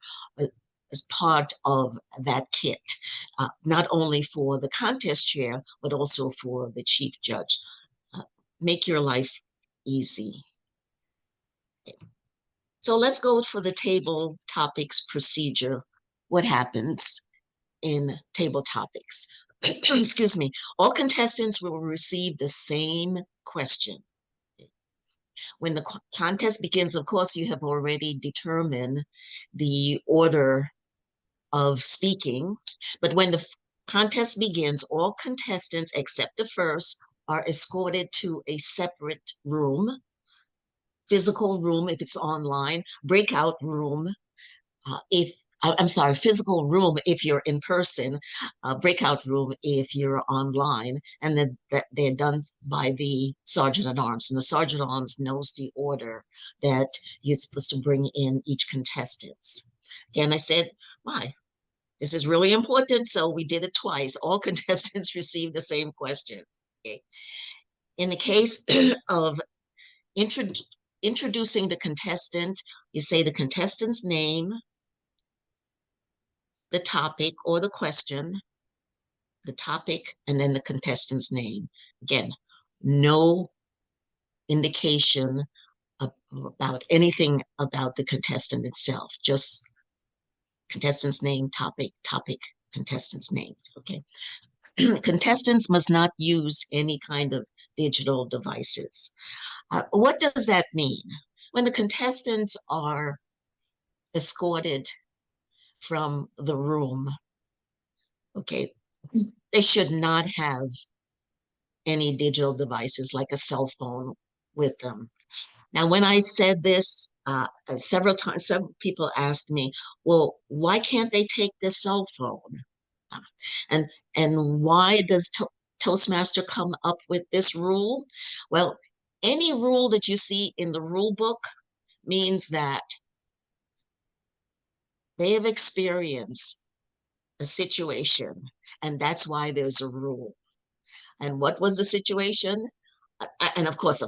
as part of that kit, not only for the contest chair, but also for the chief judge. Make your life easy. Okay. So let's go for the table topics procedure. What happens in table topics? Excuse me. All contestants will receive the same question. When the contest begins, of course, you have already determined the order of speaking, but when the contest begins, all contestants except the first are escorted to a separate room, physical room if it's online, breakout room physical room if you're in person, breakout room if you're online, and then they're done by the sergeant at arms, and the sergeant at arms knows the order that you're supposed to bring in each contestant. Again, I said, why? This is really important, so we did it twice. All contestants received the same question. Okay. In the case of introducing the contestant, you say the contestant's name, the topic or the question, the topic, and then the contestant's name. Again, no indication about anything about the contestant itself, just contestant's name, topic, contestant's names, okay? Contestants must not use any kind of digital devices. What does that mean? When the contestants are escorted from the room, okay, they should not have any digital devices like a cell phone with them. Now, when I said this several times, several people asked me, well, why can't they take their cell phone? And why does Toastmaster come up with this rule? Well, any rule that you see in the rule book means that they have experienced a situation, and that's why there's a rule. And what was the situation? And of course,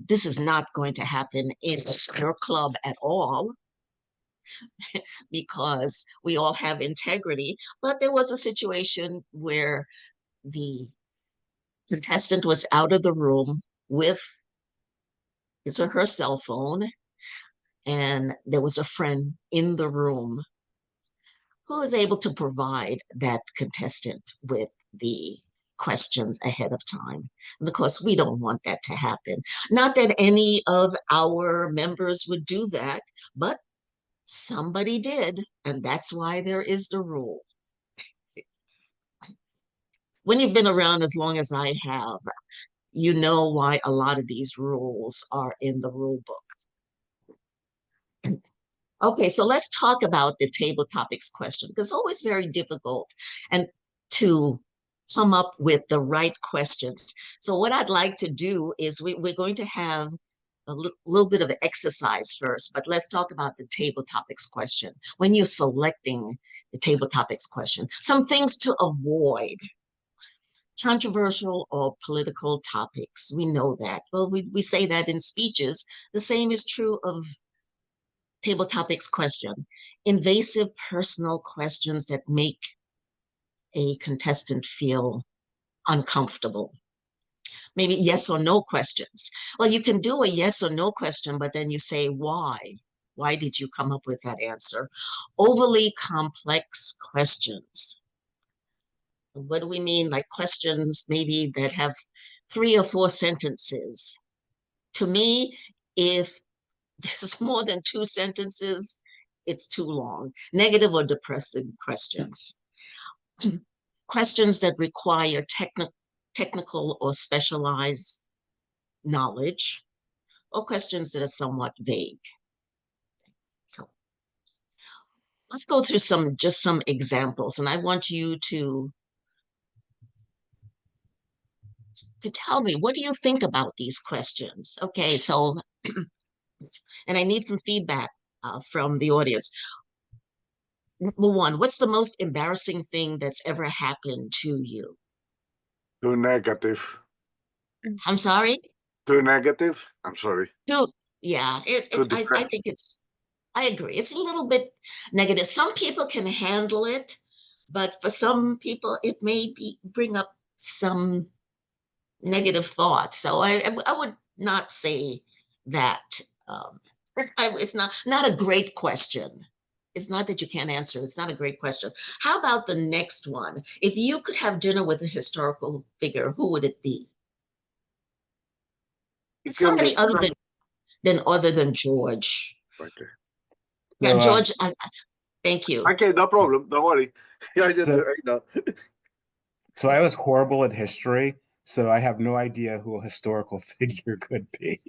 this is not going to happen in your club at all, because we all have integrity. But there was a situation where the contestant was out of the room with his or her cell phone, and there was a friend in the room who was able to provide that contestant with the questions ahead of time. And of course, we don't want that to happen. Not that any of our members would do that, but somebody did, and that's why there is the rule. When you've been around as long as I have, you know why a lot of these rules are in the rule book. Okay, so let's talk about the table topics question, because it's always very difficult and to come up with the right questions. So what I'd like to do is we're going to have a little bit of an exercise first, but let's talk about the table topics question. When you're selecting the table topics question, some things to avoid. Controversial or political topics, we know that. Well, we say that in speeches. The same is true of table topics question. Invasive personal questions that make a contestant feel uncomfortable. Maybe yes or no questions. Well, you can do a yes or no question, but then you say why. Why did you come up with that answer? Overly complex questions. What do we mean? Like questions maybe that have 3 or 4 sentences. To me, if there's more than 2 sentences, it's too long. Negative or depressing questions. Questions that require technical or specialized knowledge, or questions that are somewhat vague. So let's go through just some examples, and I want you to tell me, what do you think about these questions? Okay, so, and I need some feedback from the audience. Number 1, what's the most embarrassing thing that's ever happened to you? Too negative. I'm sorry? Too negative? I'm sorry. Yeah, I think I agree. It's a little bit negative. Some people can handle it, but for some people, it may bring up some negative thoughts. So I would not say that. It's not a great question. It's not that you can't answer. It's not a great question. How about the next one? If you could have dinner with a historical figure, who would it be? Somebody other than George. Okay. Yeah, So, George, thank you. Okay, no problem. Don't worry. I know. so I was horrible at history, so I have no idea who a historical figure could be.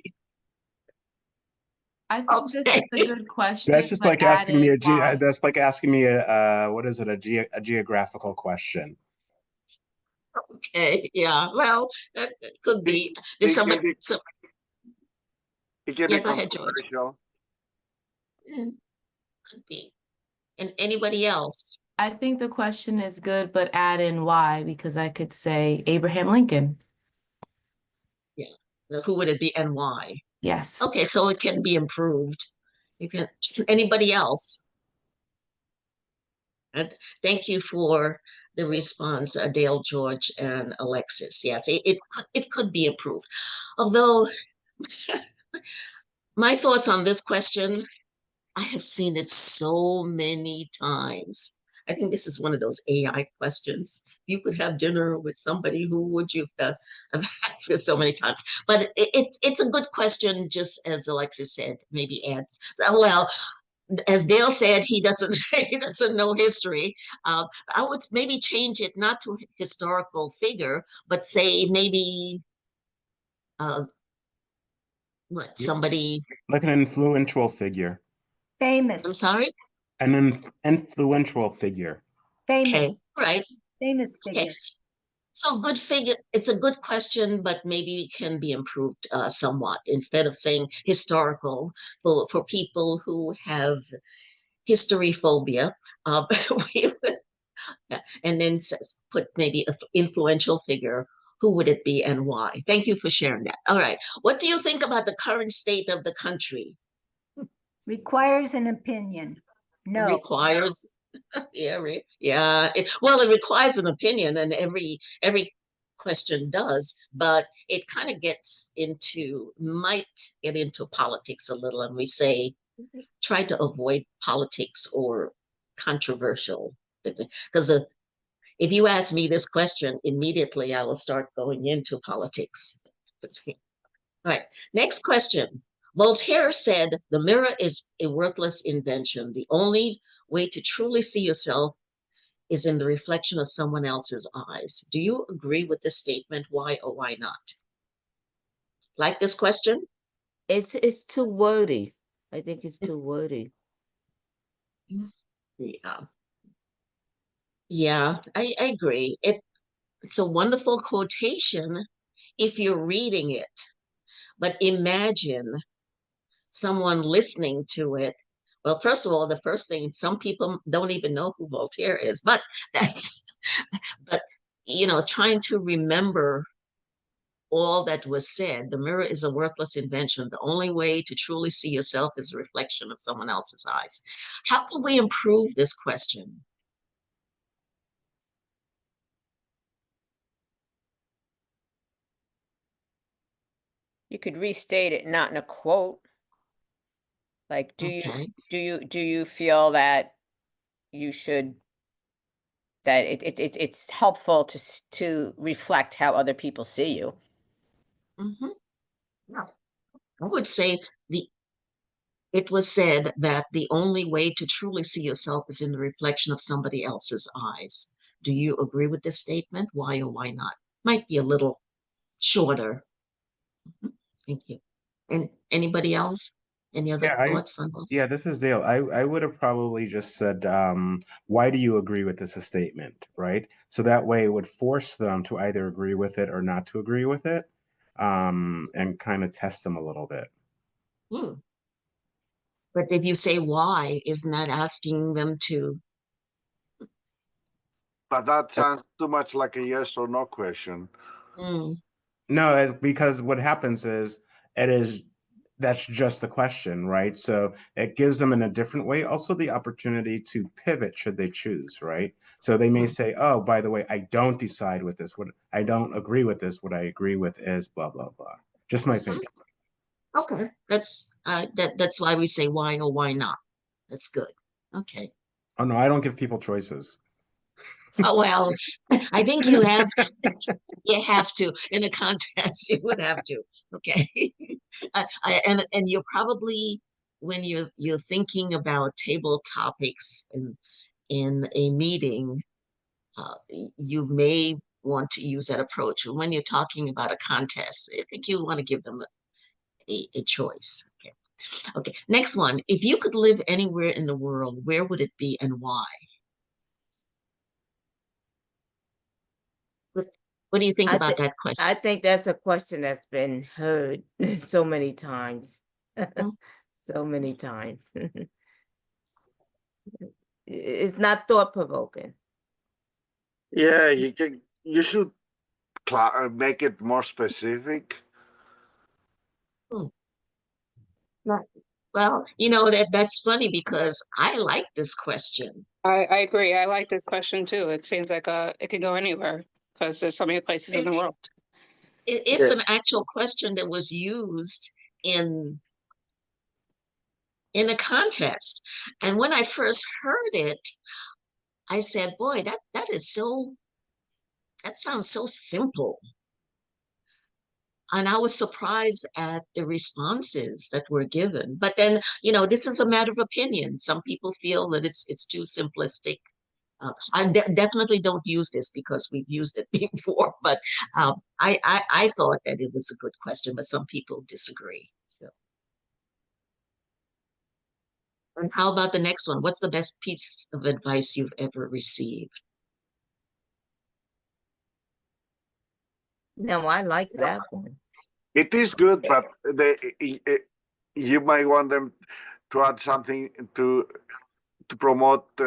I think this is a good question. That's just but like add asking me in why. that's like asking me a what is it, a geographical question. Okay, yeah, well, that could be. There's It can be, yeah, go ahead, George. controversial. Could be. And anybody else? I think the question is good, but add in why, because I could say Abraham Lincoln. Yeah, who would it be and why? Yes. Okay, so it can be improved. Anybody else? And thank you for the response, Dale, George, and Alexis. Yes, it could be improved. Although my thoughts on this question, I have seen it so many times. I think this is one of those AI questions. If you could have dinner with somebody, who would you have? I've asked it so many times, but it's a good question. Just as Alexis said, maybe adds. Well, as Dale said, he doesn't he doesn't know history. I would maybe change it not to historical figure, but say maybe what Yeah. somebody. Like an influential figure. I'm Famous, sorry. An influential figure. famous, Okay, all right. famous Okay. figure. So good figure. It's a good question, but maybe it can be improved somewhat. Instead of saying historical, for people who have history phobia, we would, yeah, and then says put maybe an influential figure. Who would it be and why? Thank you for sharing that. All right. What do you think about the current state of the country? Requires an opinion. No. Requires, yeah, yeah. Well, it requires an opinion, and every question does, but it kind of might get into politics a little, and we say try to avoid politics or controversial, because if you ask me this question, immediately I will start going into politics. All right, next question. Voltaire said, the mirror is a worthless invention. The only way to truly see yourself is in the reflection of someone else's eyes. Do you agree with this statement? Why or why not? Like this question? It's too wordy. I think it's too wordy. Yeah. Yeah, I agree. It's a wonderful quotation if you're reading it, but imagine someone listening to it. Well, first of all, the first thing, some people don't even know who Voltaire is, but but trying to remember all that was said. The mirror is a worthless invention. The only way to truly see yourself is a reflection of someone else's eyes. How can we improve this question? You could restate it not in a quote. Like, do Okay. you feel that you should, that it's helpful to reflect how other people see you? Yeah. I would say it was said that the only way to truly see yourself is in the reflection of somebody else's eyes. Do you agree with this statement? Why or why not? Might be a little shorter. Thank you. And anybody else? Any other Yeah, thoughts on this? yeah, this is Dale. I would have probably just said, why do you agree with this statement, right? So that way it would force them to either agree with it or not to agree with it, and kind of test them a little bit. But if you say why, isn't that asking them to? But that sounds too much like a yes or no question. No, because what happens is that's just the question, right? So it gives them in a different way also the opportunity to pivot should they choose, right? So they may say, oh, by the way, I don't decide with this. What I don't agree with this. What I agree with is blah, blah, blah. Just my opinion. Okay, that's why we say why or why not. That's good. Okay. Oh no, I don't give people choices. Oh well, I think you have to. You have to in a contest. You would have to. Okay. And you're probably when you're thinking about table topics in a meeting, you may want to use that approach. When you're talking about a contest, I think you want to give them a choice. Okay. Okay. Next one. If you could live anywhere in the world, where would it be and why? What do you think about that question? I think that's a question that's been heard so many times. So many times. It's not thought-provoking. Yeah, you should make it more specific. Well, that's funny because I like this question. I agree. I like this question too. It seems like it could go anywhere because there's so many places in the world. It's an actual question that was used in a contest. And when I first heard it, I said, boy, that sounds so simple. And I was surprised at the responses that were given. But then, this is a matter of opinion. Some people feel that it's too simplistic. I definitely don't use this because we've used it before, but I thought that it was a good question, but some people disagree. So. And how about the next one? What's the best piece of advice you've ever received? No, I like that one. It is good, but you might want them to add something to promote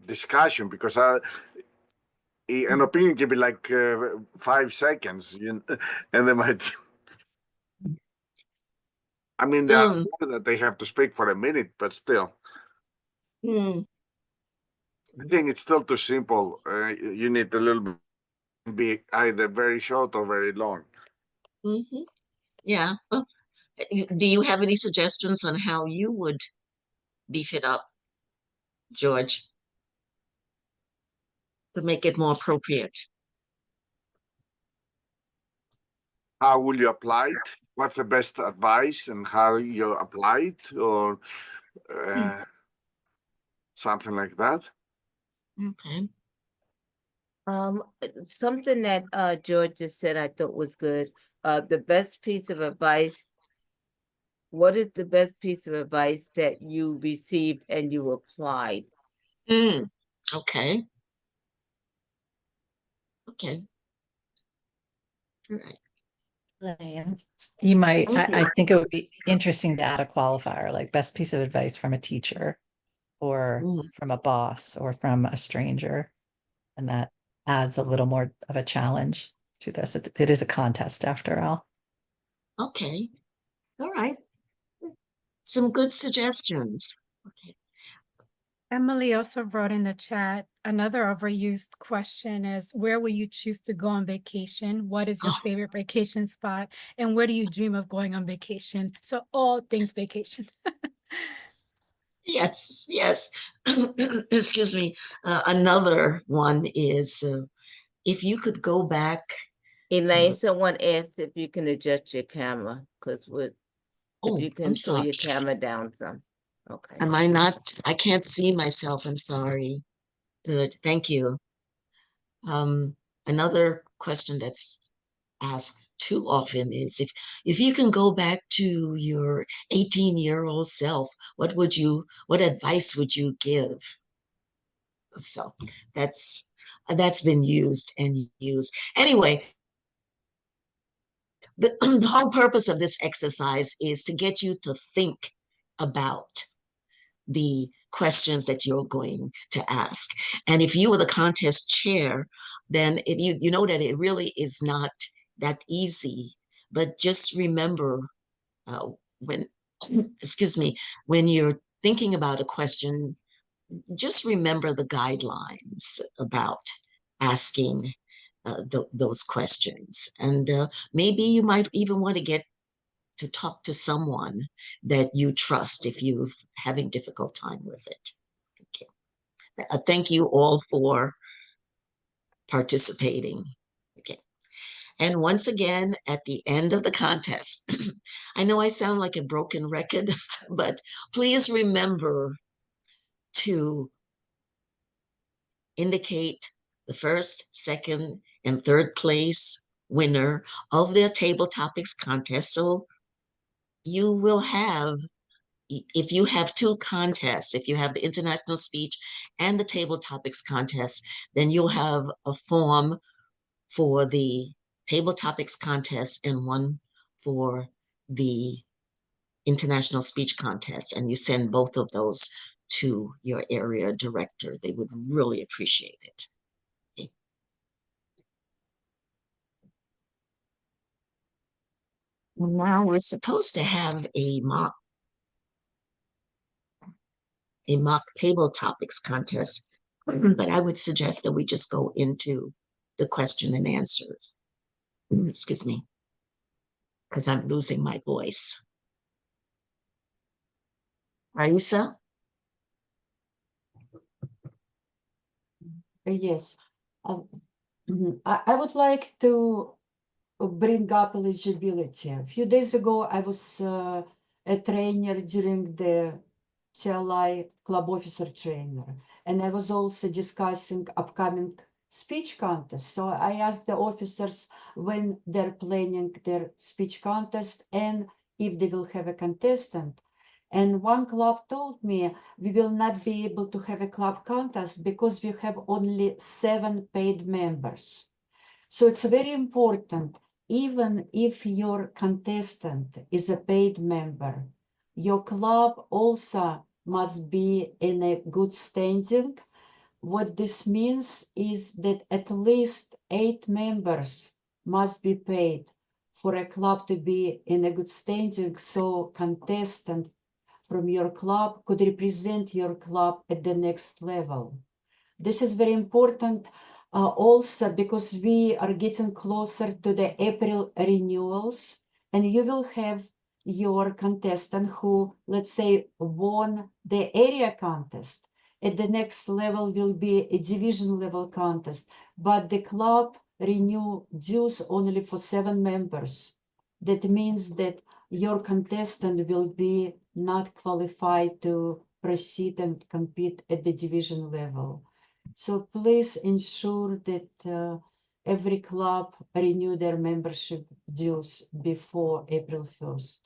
discussion, because an opinion can be like 5 seconds, and they might. I mean, there are more that they have to speak for a minute, but still. Hmm. I think it's still too simple. You need a little bit, be either very short or very long. Mm-hmm. Yeah. Well, do you have any suggestions on how you would beef it up, George, to make it more appropriate? How will you apply it? What's the best advice and how you apply it, or something like that? Okay. Something that George just said I thought was good. The best piece of advice. What is the best piece of advice that you received and you applied? Okay. Okay. All right. You might, Thank I you. think it would be interesting to add a qualifier, like best piece of advice from a teacher or from a boss or from a stranger. And that adds a little more of a challenge to this. It is a contest after all. Okay. All right. Some good suggestions. Okay. Emily also wrote in the chat, another overused question is, where will you choose to go on vacation? What is your favorite vacation spot? And where do you dream of going on vacation? So all things vacation. Yes, yes. Excuse me. Another one is if you could go back. Elaine, someone asked if you can adjust your camera, because if you can I'm pull sorry. your camera down some. Okay. Am I not? I can't see myself. I'm sorry. Good. Thank you. Another question that's asked too often is if you can go back to your 18-year-old self, what advice would you give? So that's been used and used. Anyway, the whole purpose of this exercise is to get you to think about the questions that you're going to ask. And if you were the contest chair, then you know that it really is not that easy. But just remember when, excuse me, when you're thinking about a question, just remember the guidelines about asking those questions. And maybe you might even want to get to talk to someone that you trust if you're having difficult time with it. Okay. Thank you all for participating. Okay. And once again, at the end of the contest, I know I sound like a broken record, but please remember to indicate the first, second, and third place winner of their table topics contest. So you will have, if you have two contests, if you have the international speech and the table topics contest, then you'll have a form for the table topics contest and one for the international speech contest. And you send both of those to your area director. They would really appreciate it. Okay. Well, now we're supposed to have a mock table topics contest, but I would suggest that we just go into the question and answers. Excuse me, because I'm losing my voice. Raisa? Yes. I would like to bring up eligibility. A few days ago, I was a trainer during the TLI club officer trainer, and I was also discussing upcoming speech contest. So I asked the officers when they're planning their speech contest and if they will have a contestant. And one club told me we will not be able to have a club contest because we have only 7 paid members. So it's very important, even if your contestant is a paid member, your club also must be in a good standing. What this means is that at least 8 members must be paid for a club to be in a good standing, so contestant from your club could represent your club at the next level. This is very important also because we are getting closer to the April renewals, and you will have your contestant who, let's say, won the area contest. At the next level will be a division level contest, but the club renew dues only for 7 members. That means that your contestant will be not qualified to proceed and compete at the division level. So please ensure that every club renew their membership dues before April 1st.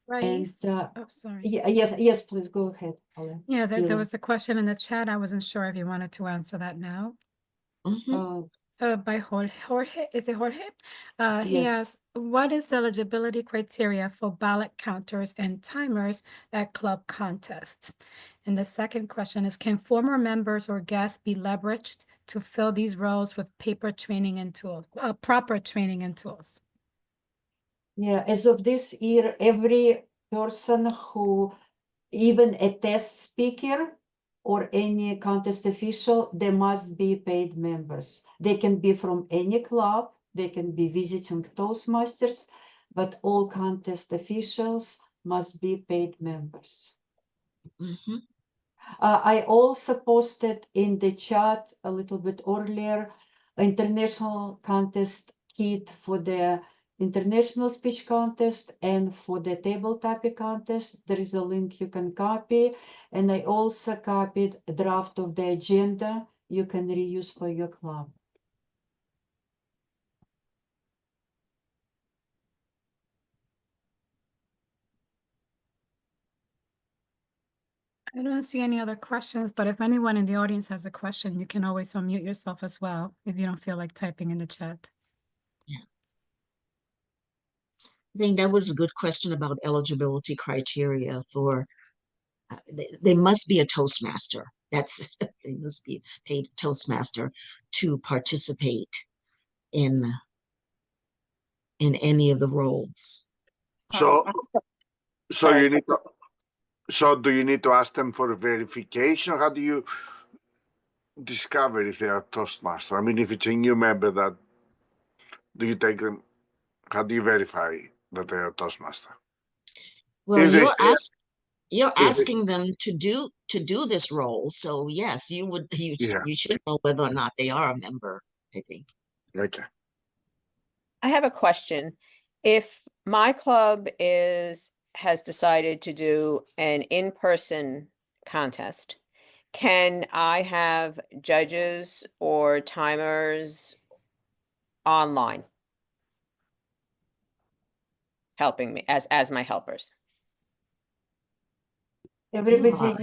Right. And Oh, sorry. yes, please go ahead, Paula. Yeah, there Hila. was a question in the chat. I wasn't sure if you wanted to answer that now. By Jorge, is it Jorge? He Yes. asks, what is the eligibility criteria for ballot counters and timers at club contests? And the second question is, can former members or guests be leveraged to fill these roles with paper training and tools, proper training and tools? Yeah, as of this year, every person who, even a test speaker or any contest official, they must be paid members. They can be from any club, they can be visiting Toastmasters, but all contest officials must be paid members. I also posted in the chat a little bit earlier, international contest kit for the international speech contest and for the table topic contest. There is a link you can copy, and I also copied a draft of the agenda you can reuse for your club. I don't see any other questions, but if anyone in the audience has a question, you can always unmute yourself as well if you don't feel like typing in the chat. Yeah. I think that was a good question about eligibility criteria for, they must be a Toastmaster. That's, they must be paid Toastmaster to participate in any of the roles. So Sorry. you need to, so do you need to ask them for verification? How do you discover if they are Toastmaster? I mean, if it's a new member, that do you take them? How do you verify that they are Toastmaster? Well, If they you're say- asking them to do this role, so yes, you should know whether or not they are a member, I think. Okay. I have a question. If my club has decided to do an in-person contest, can I have judges or timers online helping me as my helpers? Everybody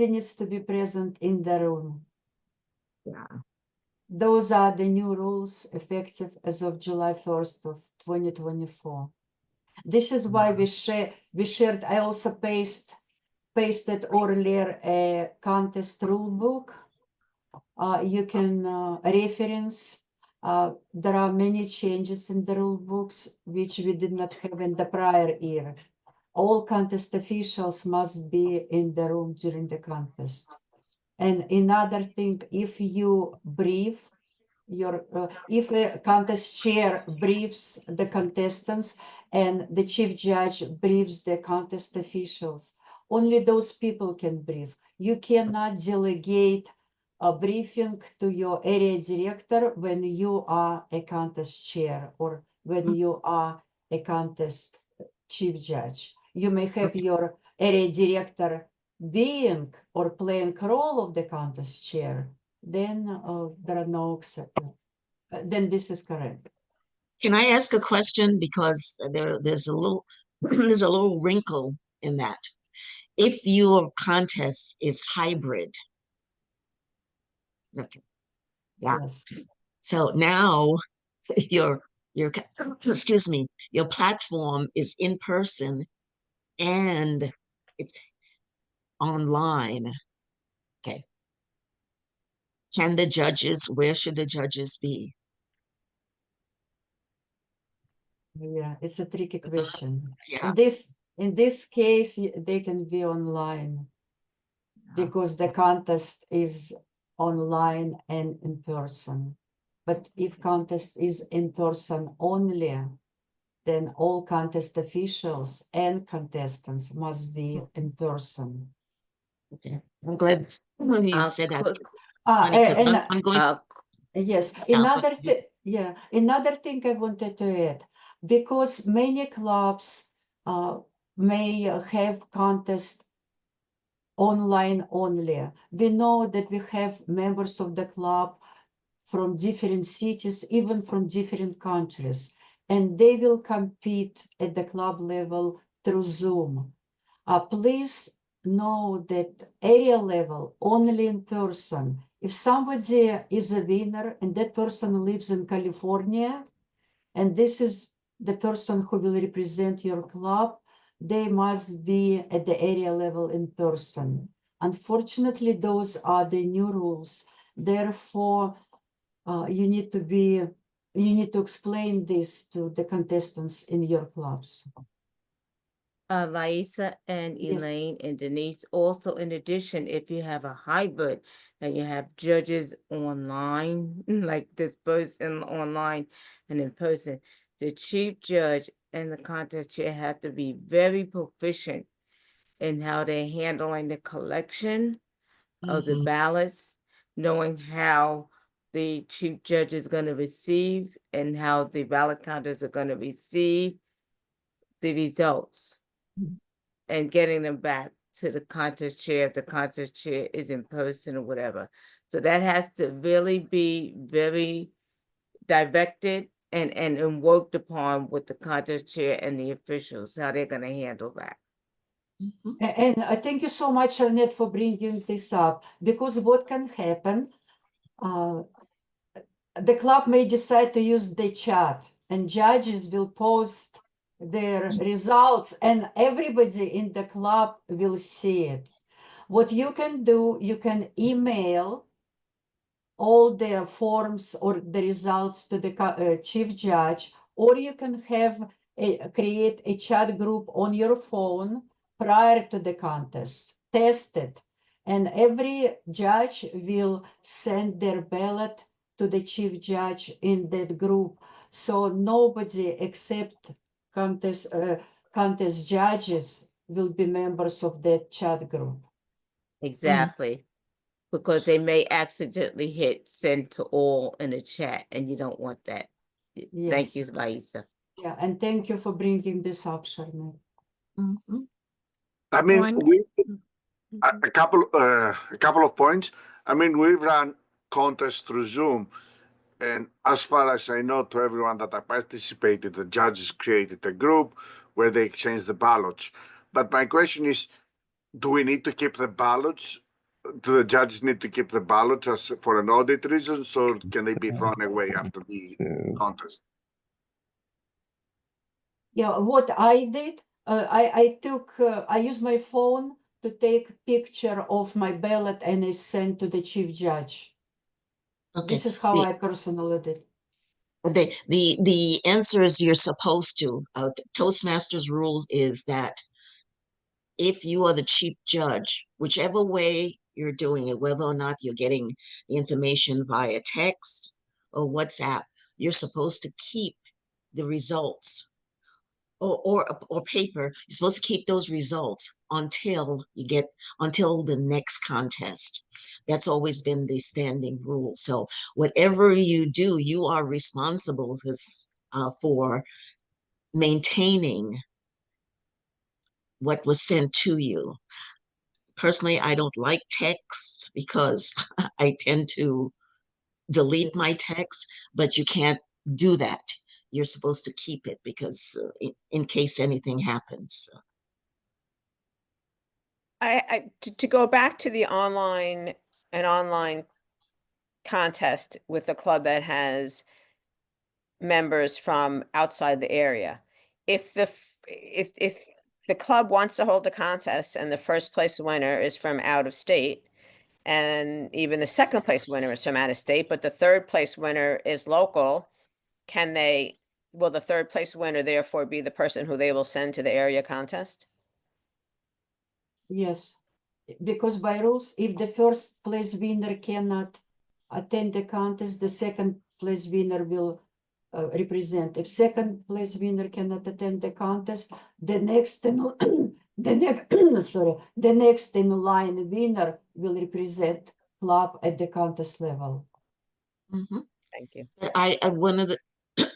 needs to be present in the room. Yeah. Those are the new rules effective as of July 1st of 2024. This is why we shared, I also pasted earlier a contest rule book. You can reference. There are many changes in the rule books which we did not have in the prior year. All contest officials must be in the room during the contest. And another thing, if you brief if a contest chair briefs the contestants and the chief judge briefs the contest officials, only those people can brief. you cannot delegate a briefing to your area director when you are a contest chair or when you are a contest chief judge. You may have your area director being or playing role of the contest chair, then there are no exceptions. Then this is correct. Can I ask a question? Because there's a little there's a little wrinkle in that. If your contest is hybrid, okay, yeah. Yes. So now your excuse me, your platform is in person and it's online. Okay. Can the judges, where should the judges be? Yeah, it's a tricky question. Yeah. In this case, they can be online because the contest is online and in person. But if contest is in person only, then all contest officials and contestants must be in person. Okay. I'm glad you said that. quick- It's funny because And I'm going. yes, Yeah, another thing, yeah, another thing I wanted to add, because many clubs may have contest online only. We know that we have members of the club from different cities, even from different countries, and they will compete at the club level through Zoom. Please know that area level only in person. If somebody is a winner and that person lives in California, and this is the person who will represent your club, they must be at the area level in person. Unfortunately, those are the new rules. Therefore, you need to explain this to the contestants in your clubs. Laisa and Yes. Elaine and Denise, also in addition, if you have a hybrid and you have judges online, like this person online and in person, the chief judge and the contest chair have to be very proficient in how they're handling the collection of the ballots, knowing how the chief judge is going to receive and how the ballot counters are going to receive the results and getting them back to the contest chair if the contest chair is in person or whatever. So that has to really be very directed and worked upon with the contest chair and the officials, how they're going to handle that. And thank you so much, Arnett, for bringing this up, because what can happen, the club may decide to use the chat and judges will post their results and everybody in the club will see it. What you can do, you can email all the forms or the results to the chief judge, or you can create a chat group on your phone prior to the contest, test it, and every judge will send their ballot to the chief judge in that group. So nobody except contest judges will be members of that chat group. Exactly. Because they may accidentally hit send to all in a chat and you don't want that. Thank you, Yes. Laisa. Yeah, and thank you for bringing this up, Sharma. I mean, One- we a couple of points. I mean, we've run contests through Zoom, and as far as I know, to everyone that I participated, the judges created a group where they exchanged the ballots. But my question is, do we need to keep the ballots? Do the judges need to keep the ballots as for an audit reasons, or can they be thrown away after the contest? Yeah, what I did, I used my phone to take picture of my ballot and I sent to the chief judge. Okay. This is how I personally did. The answer is you're supposed to. Toastmasters rules is that if you are the chief judge, whichever way you're doing it, whether or not you're getting the information via text or WhatsApp, you're supposed to keep the results or paper. You're supposed to keep those results until the next contest. That's always been the standing rule. So whatever you do, you are responsible for maintaining what was sent to you. Personally, I don't like text because I tend to delete my text, but you can't do that. You're supposed to keep it because in case anything happens. To go back to the online contest with a club that has members from outside the area. If the club wants to hold a contest and the first place winner is from out of state, and even the second place winner is from out of state, but the third place winner is local, will the third place winner therefore be the person who they will send to the area contest? Yes, because by rules, if the first place winner cannot attend the contest, the second place winner will represent. If second place winner cannot attend the contest, the next in the next in line winner will represent club at the contest level. Mhm. Thank you. One of the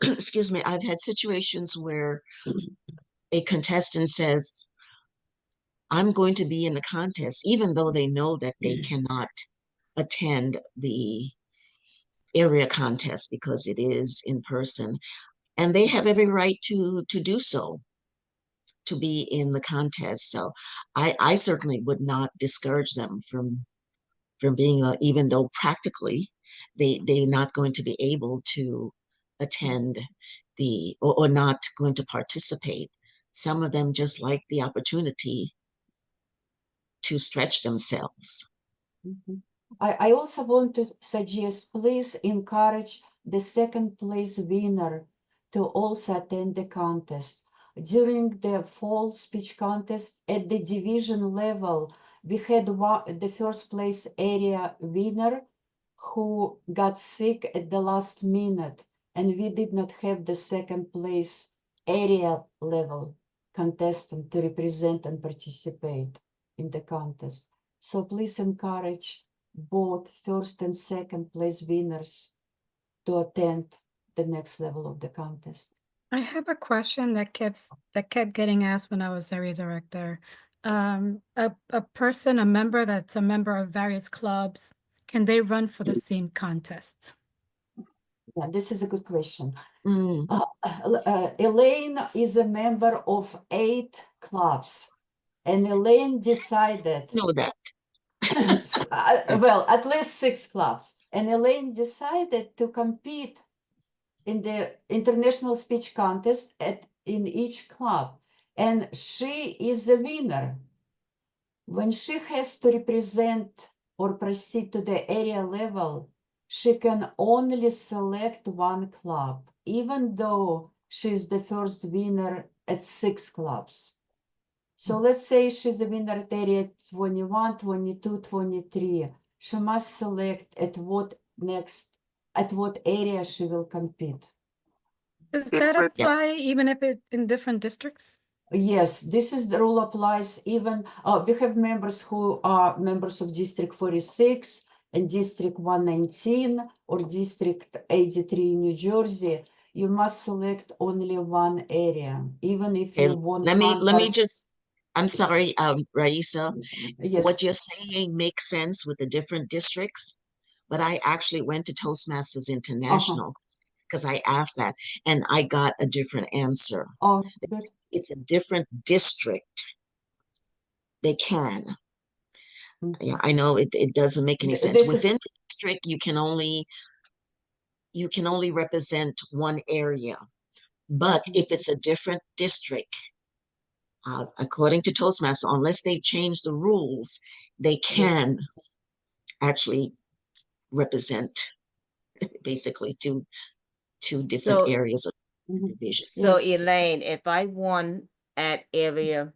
excuse me, I've had situations where a contestant says, I'm going to be in the contest, even though they know that they cannot attend the area contest because it is in person. And they have every right to do so, to be in the contest. So I certainly would not discourage them from being, even though practically they're not going to be able to attend or not going to participate. Some of them just like the opportunity to stretch themselves. Mhm. I also want to suggest, please encourage the second place winner to also attend the contest. During the fall speech contest at the division level, we had the first place area winner who got sick at the last minute, and we did not have the second place area level contestant to represent and participate in the contest. So please encourage both first and second place winners to attend the next level of the contest. I have a question that kept getting asked when I was area director. A member that's a member of various clubs, can they run for the same contests? Yeah, this is a good question. Mm. Elaine is a member of 8 clubs, and Elaine decided. Know that. Well, at least 6 clubs, and Elaine decided to compete in the international speech contest in each club, and she is a winner. When she has to represent or proceed to the area level, she can only select one club, even though she's the first winner at 6 clubs. So let's say she's a winner at area 21, 22, 23. She must select at what area she will compete. Does that apply even if it's in different districts? Yes, this is the rule applies even, we have members who are members of District 46 and District 119 or District 83 in New Jersey. You must select only one area, even if you want let me just, I'm sorry, Raisa, yes. what you're saying makes sense with the different districts, but I actually went to Toastmasters International because I asked that and I got a different answer. Oh, good. It's a different district. They can. Yeah, I know it doesn't make any sense. Within the district, you can only represent one area. But if it's a different district, according to Toastmasters, unless they change the rules, they can actually represent basically two different So- areas of division. So Elaine, if I won at area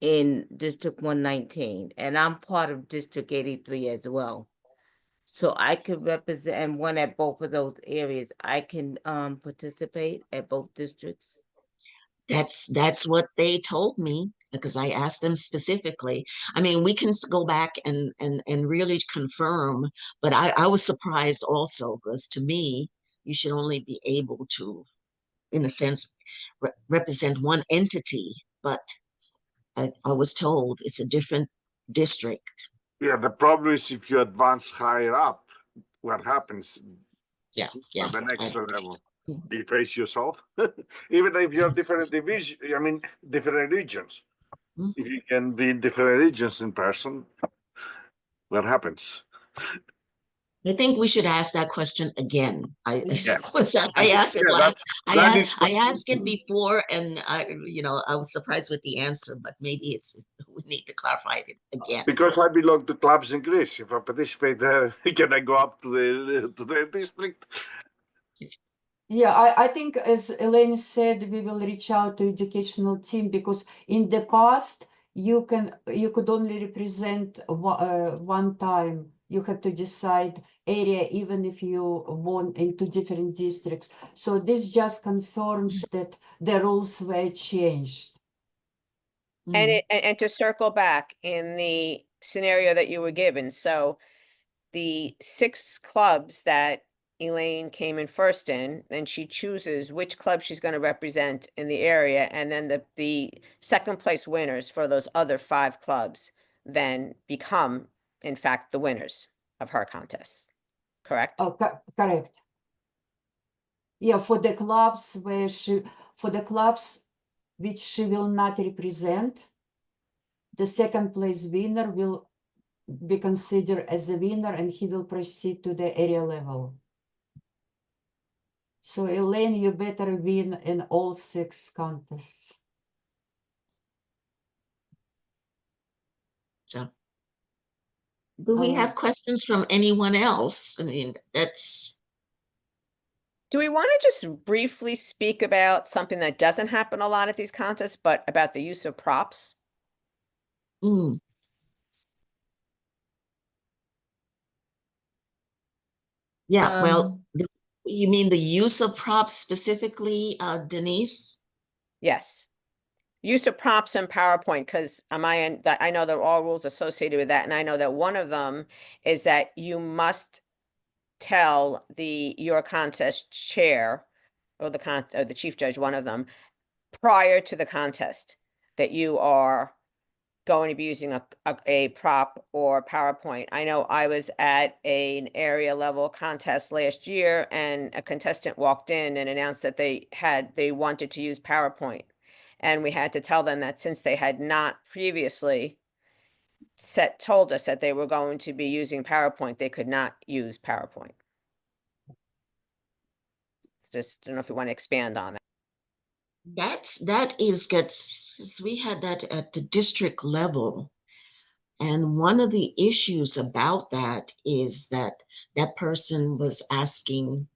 in District 119, and I'm part of District 83 as well. So I could represent and one at both of those areas. I can participate at both districts. That's what they told me, because I asked them specifically. I mean, we can go back and really confirm, but I was surprised also, because to me, you should only be able to, in a sense, represent one entity, but I was told it's a different district. Yeah, the problem is if you advance higher up, what happens Yeah, at the next I- level? Do you face yourself? Even if you're different division, I mean, different regions. Mhm. If you can be in different regions in person, what happens? I think we should ask that question again. I Yeah. I asked it Yeah, last. that is I asked it before, and I was surprised with the answer. But maybe we need to clarify it again. because I belong to clubs in Greece. If I participate there, can I go up to the district? Yeah, I think as Elaine said, we will reach out to educational team because in the past you could only represent one time. You have to decide area even if you won into different districts. So this just confirms that the rules were changed. And to circle back in the scenario that you were given, so the 6 clubs that Elaine came in first in, and she chooses which club she's going to represent in the area, and then the second place winners for those other 5 clubs then become, in fact, the winners of her contest. Correct? Oh, correct. Yeah, for the clubs which she will not represent, the second place winner will be considered as a winner and he will proceed to the area level. So Elaine, you better win in all 6 contests. So, do we have questions from anyone else? I mean, that's. Do we want to just briefly speak about something that doesn't happen a lot at these contests, but about the use of props? Yeah, well, you mean the use of props specifically, Denise? Yes. Use of prompts in PowerPoint, because on my end, that I know there are all rules associated with that, and I know that one of them is that you must tell your contest chair or the chief judge, one of them, prior to the contest that you are going to be using a prop or PowerPoint. I know I was at an area level contest last year, and a contestant walked in and announced that they wanted to use PowerPoint. And we had to tell them that since they had not previously told us that they were going to be using PowerPoint, they could not use PowerPoint. It's just, I don't know if you want to expand on that. That is gets, we had that at the district level. And one of the issues about that is that that person was asking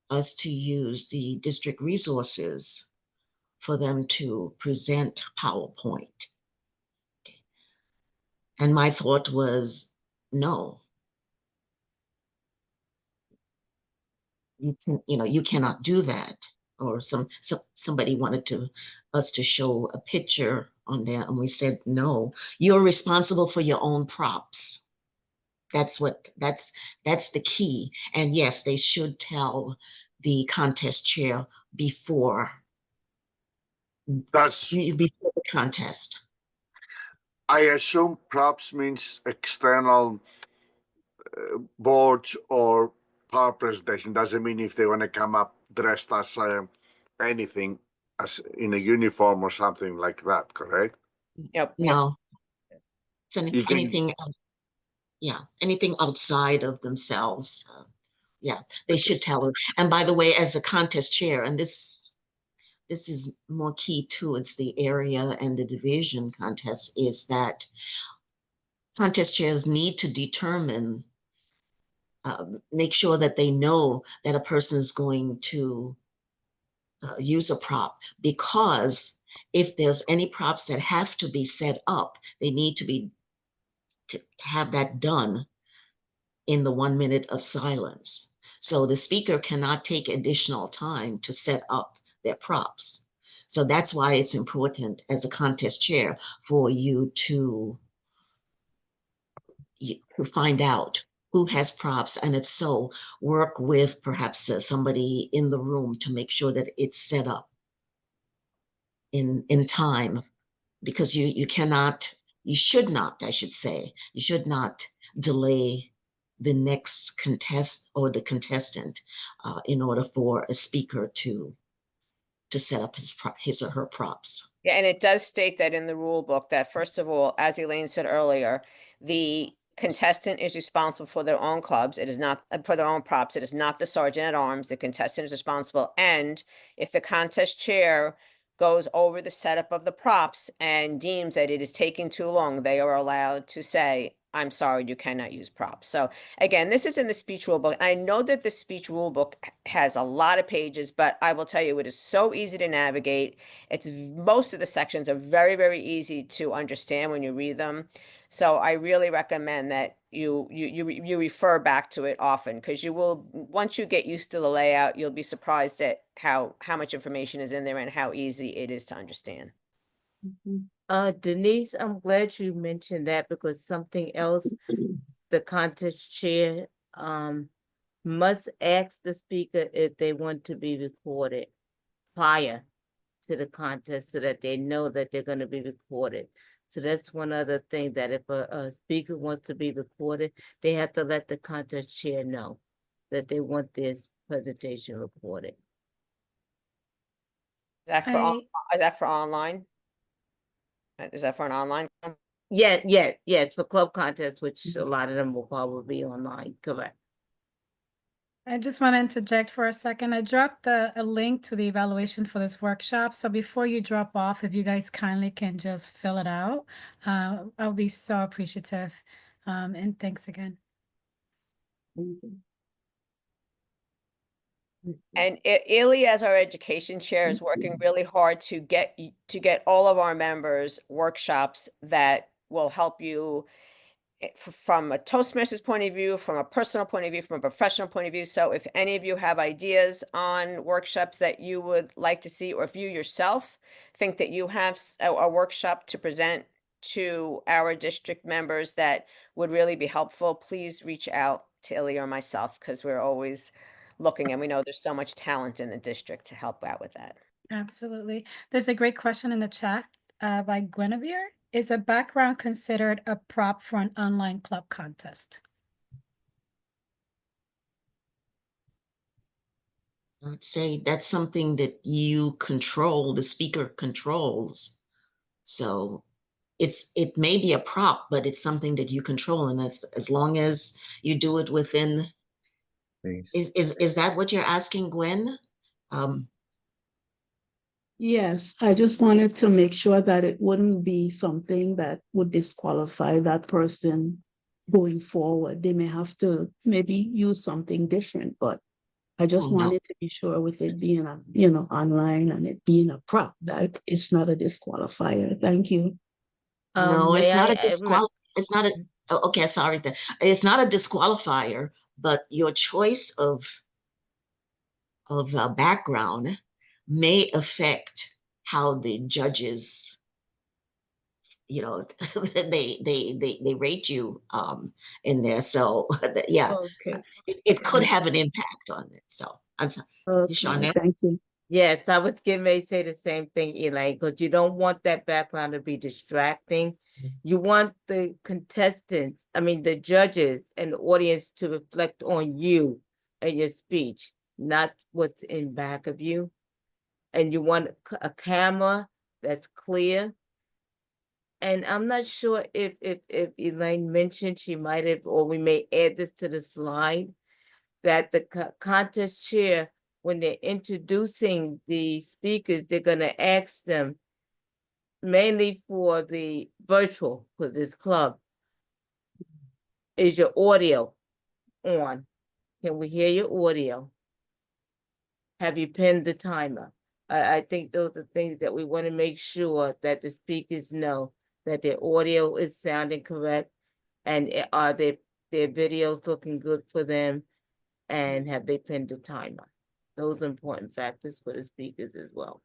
us to use the district resources for them to present PowerPoint. And my thought was, no. You cannot do that. Or somebody wanted us to show a picture on there, and we said, no, you're responsible for your own props. That's the key. And yes, they should tell the contest chair before the contest. I assume props means external boards or power presentation. Doesn't mean if they want to come up dressed as anything, as in a uniform or something like that, correct? Yep. No. It's anything outside of themselves. Yeah, they should tell her. And by the way, as a contest chair, and this is more key towards the area and the division contest, is that contest chairs need to determine, make sure that they know that a person is going to use a prop, because if there's any props that have to be set up, they need to have that done in the 1 minute of silence. So the speaker cannot take additional time to set up their props. So that's why it's important as a contest chair for you to find out who has props, and if so, work with perhaps somebody in the room to make sure that it's set up in time, because you cannot, you should not, I should say, you should not delay the next contestant in order for a speaker to set up his or her props. Yeah, and it does state that in the rule book that, first of all, as Elaine said earlier, the contestant is responsible for their own clubs. It is not for their own props. It is not the sergeant at arms. The contestant is responsible. And if the contest chair goes over the setup of the props and deems that it is taking too long, they are allowed to say, I'm sorry, you cannot use props. So again, this is in the speech rule book. I know that the speech rule book has a lot of pages, but I will tell you, it is so easy to navigate. It's most of the sections are very, very easy to understand when you read them. So I really recommend that you refer back to it often, because you will, once you get used to the layout, you'll be surprised at how much information is in there and how easy it is to understand. Denise, I'm glad you mentioned that, because something else, the contest chair must ask the speaker if they want to be recorded prior to the contest, so that they know that they're going to be recorded. So that's one other thing, that if a speaker wants to be recorded, they have to let the contest chair know that they want this presentation recorded. Is that for online? Is that for an online? Yes, for club contests, which a lot of them will probably be online, correct. I just want to interject for a second. I dropped a link to the evaluation for this workshop. So before you drop off, if you guys kindly can just fill it out, I'll be so appreciative. And thanks again. And Illy, as our education chair, is working really hard to get all of our members workshops that will help you from a Toastmasters point of view, from a personal point of view, from a professional point of view. So if any of you have ideas on workshops that you would like to see, or if you yourself think that you have a workshop to present to our district members that would really be helpful, please reach out to Illy or myself, because we're always looking, and we know there's so much talent in the district to help out with that. Absolutely. There's a great question in the chat by Guinevere. Is a background considered a prop for an online club contest? I would say that's something that you control, the speaker controls. So it may be a prop, but it's something that you control, and that's as long as you do it within. Is that what you're asking, Gwen? Yes, I just wanted to make sure that it wouldn't be something that would disqualify that person going forward. They may have to maybe use something different, but I just wanted to be sure, with it being online and it being a prop, that it's not a disqualifier. Thank you. No, it's not a it's not a, okay, sorry. It's not a disqualifier, but your choice of background may affect how the judges, they rate you in there. So yeah, it could have an impact on it. So I'm sorry. Okay, thank you. Yes, I was getting ready to say the same thing, Elaine, because you don't want that background to be distracting. You want the contestants, the judges and the audience to reflect on you and your speech, not what's in back of you. And you want a camera that's clear. And I'm not sure if Elaine mentioned, she might have, or we may add this to the slide, that the contest chair, when they're introducing the speakers, they're going to ask them, mainly for the virtual, for this club, is your audio on? Can we hear your audio? Have you pinned the timer? I think those are things that we want to make sure that the speakers know, that their audio is sounding correct, and are they their videos looking good for them, and have they pinned a timer? Those are important factors for the speakers as well.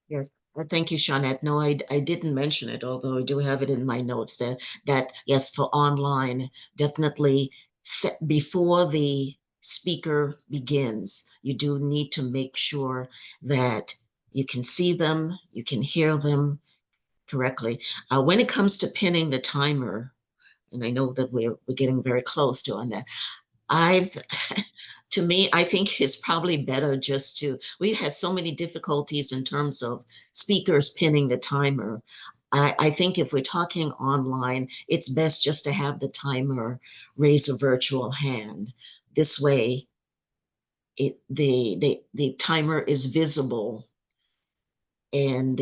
Yes, thank you, Shawnette. No, I didn't mention it, although I do have it in my notes that yes, for online, definitely before the speaker begins, you do need to make sure that you can see them, you can hear them correctly. When it comes to pinning the timer, and I know that we're getting very close to on that, to me, I think it's probably better just to, we've had so many difficulties in terms of speakers pinning the timer. I think if we're talking online, it's best just to have the timer raise a virtual hand. This way, the timer is visible and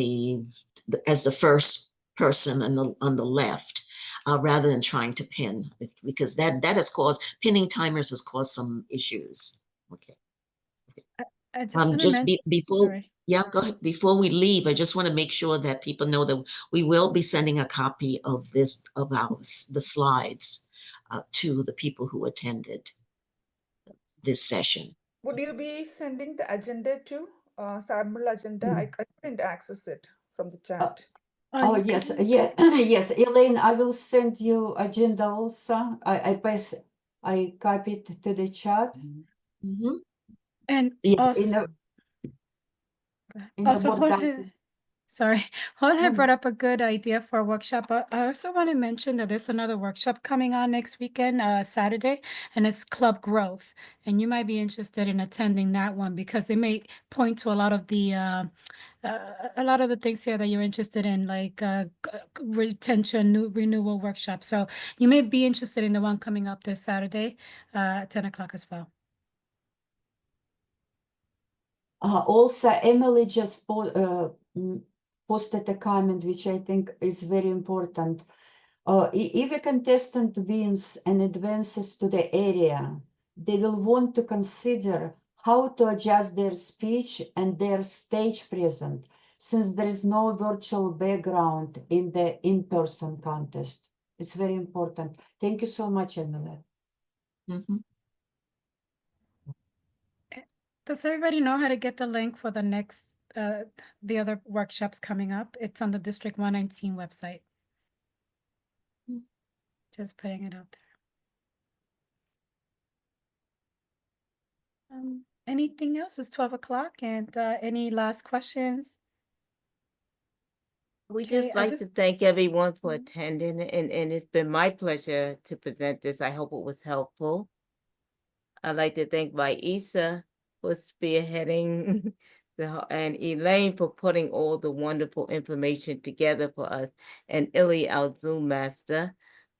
as the first person on the left. Rather than trying to pin, because that has caused, pinning timers has caused some issues. Okay. I just want to mention, before, sorry. yeah, go ahead. Before we leave, I just want to make sure that people know that we will be sending a copy of the slides to the people who attended this session. Would you be sending the agenda too? Sample agenda? I couldn't access it from the chat. Oh, yes, yeah, yes, Elaine, I will send you agenda also. I copied to the chat. Mm-hmm. And In also, the also board Jorge, document. sorry, Jorge brought up a good idea for a workshop. I also want to mention that there's another workshop coming on next weekend, Saturday, and it's club growth. And you might be interested in attending that one because it may point to a lot of the things here that you're interested in, like retention, renewal workshop. So you may be interested in the one coming up this Saturday, 10 o'clock as well. Also, Emily just posted a comment, which I think is very important. If a contestant wins and advances to the area, they will want to consider how to adjust their speech and their stage presence, since there is no virtual background in the in-person contest. It's very important. Thank you so much, Emily. Mm-hmm. Does everybody know how to get the link for the next, the other workshops coming up? It's on the District 119 website. Just putting it out there. Anything else? It's 12 o'clock, and any last questions? We Okay, just like to thank everyone for attending, and it's been my pleasure to present this. I hope it was helpful. I'd like to thank Vaisa for spearheading and Elaine for putting all the wonderful information together for us, and Illy, our Zoom master,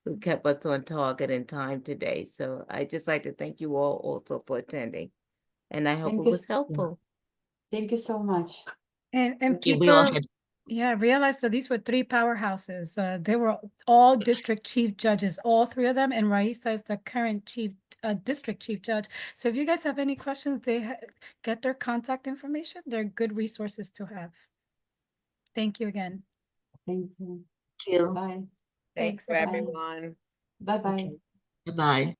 who kept us on target in time today. So I just like to thank you all also for attending, and I hope it was helpful. Thank you so much. And Thank you. We all people, had realized that these were three powerhouses. They were all district chief judges, all three of them, and Raisa is the current district chief judge. So if you guys have any questions, get their contact information. They're good resources to have. Thank you again. Thank you. Thank you. Bye. Thanks Thanks, for everyone. everyone. Bye-bye. Bye-bye.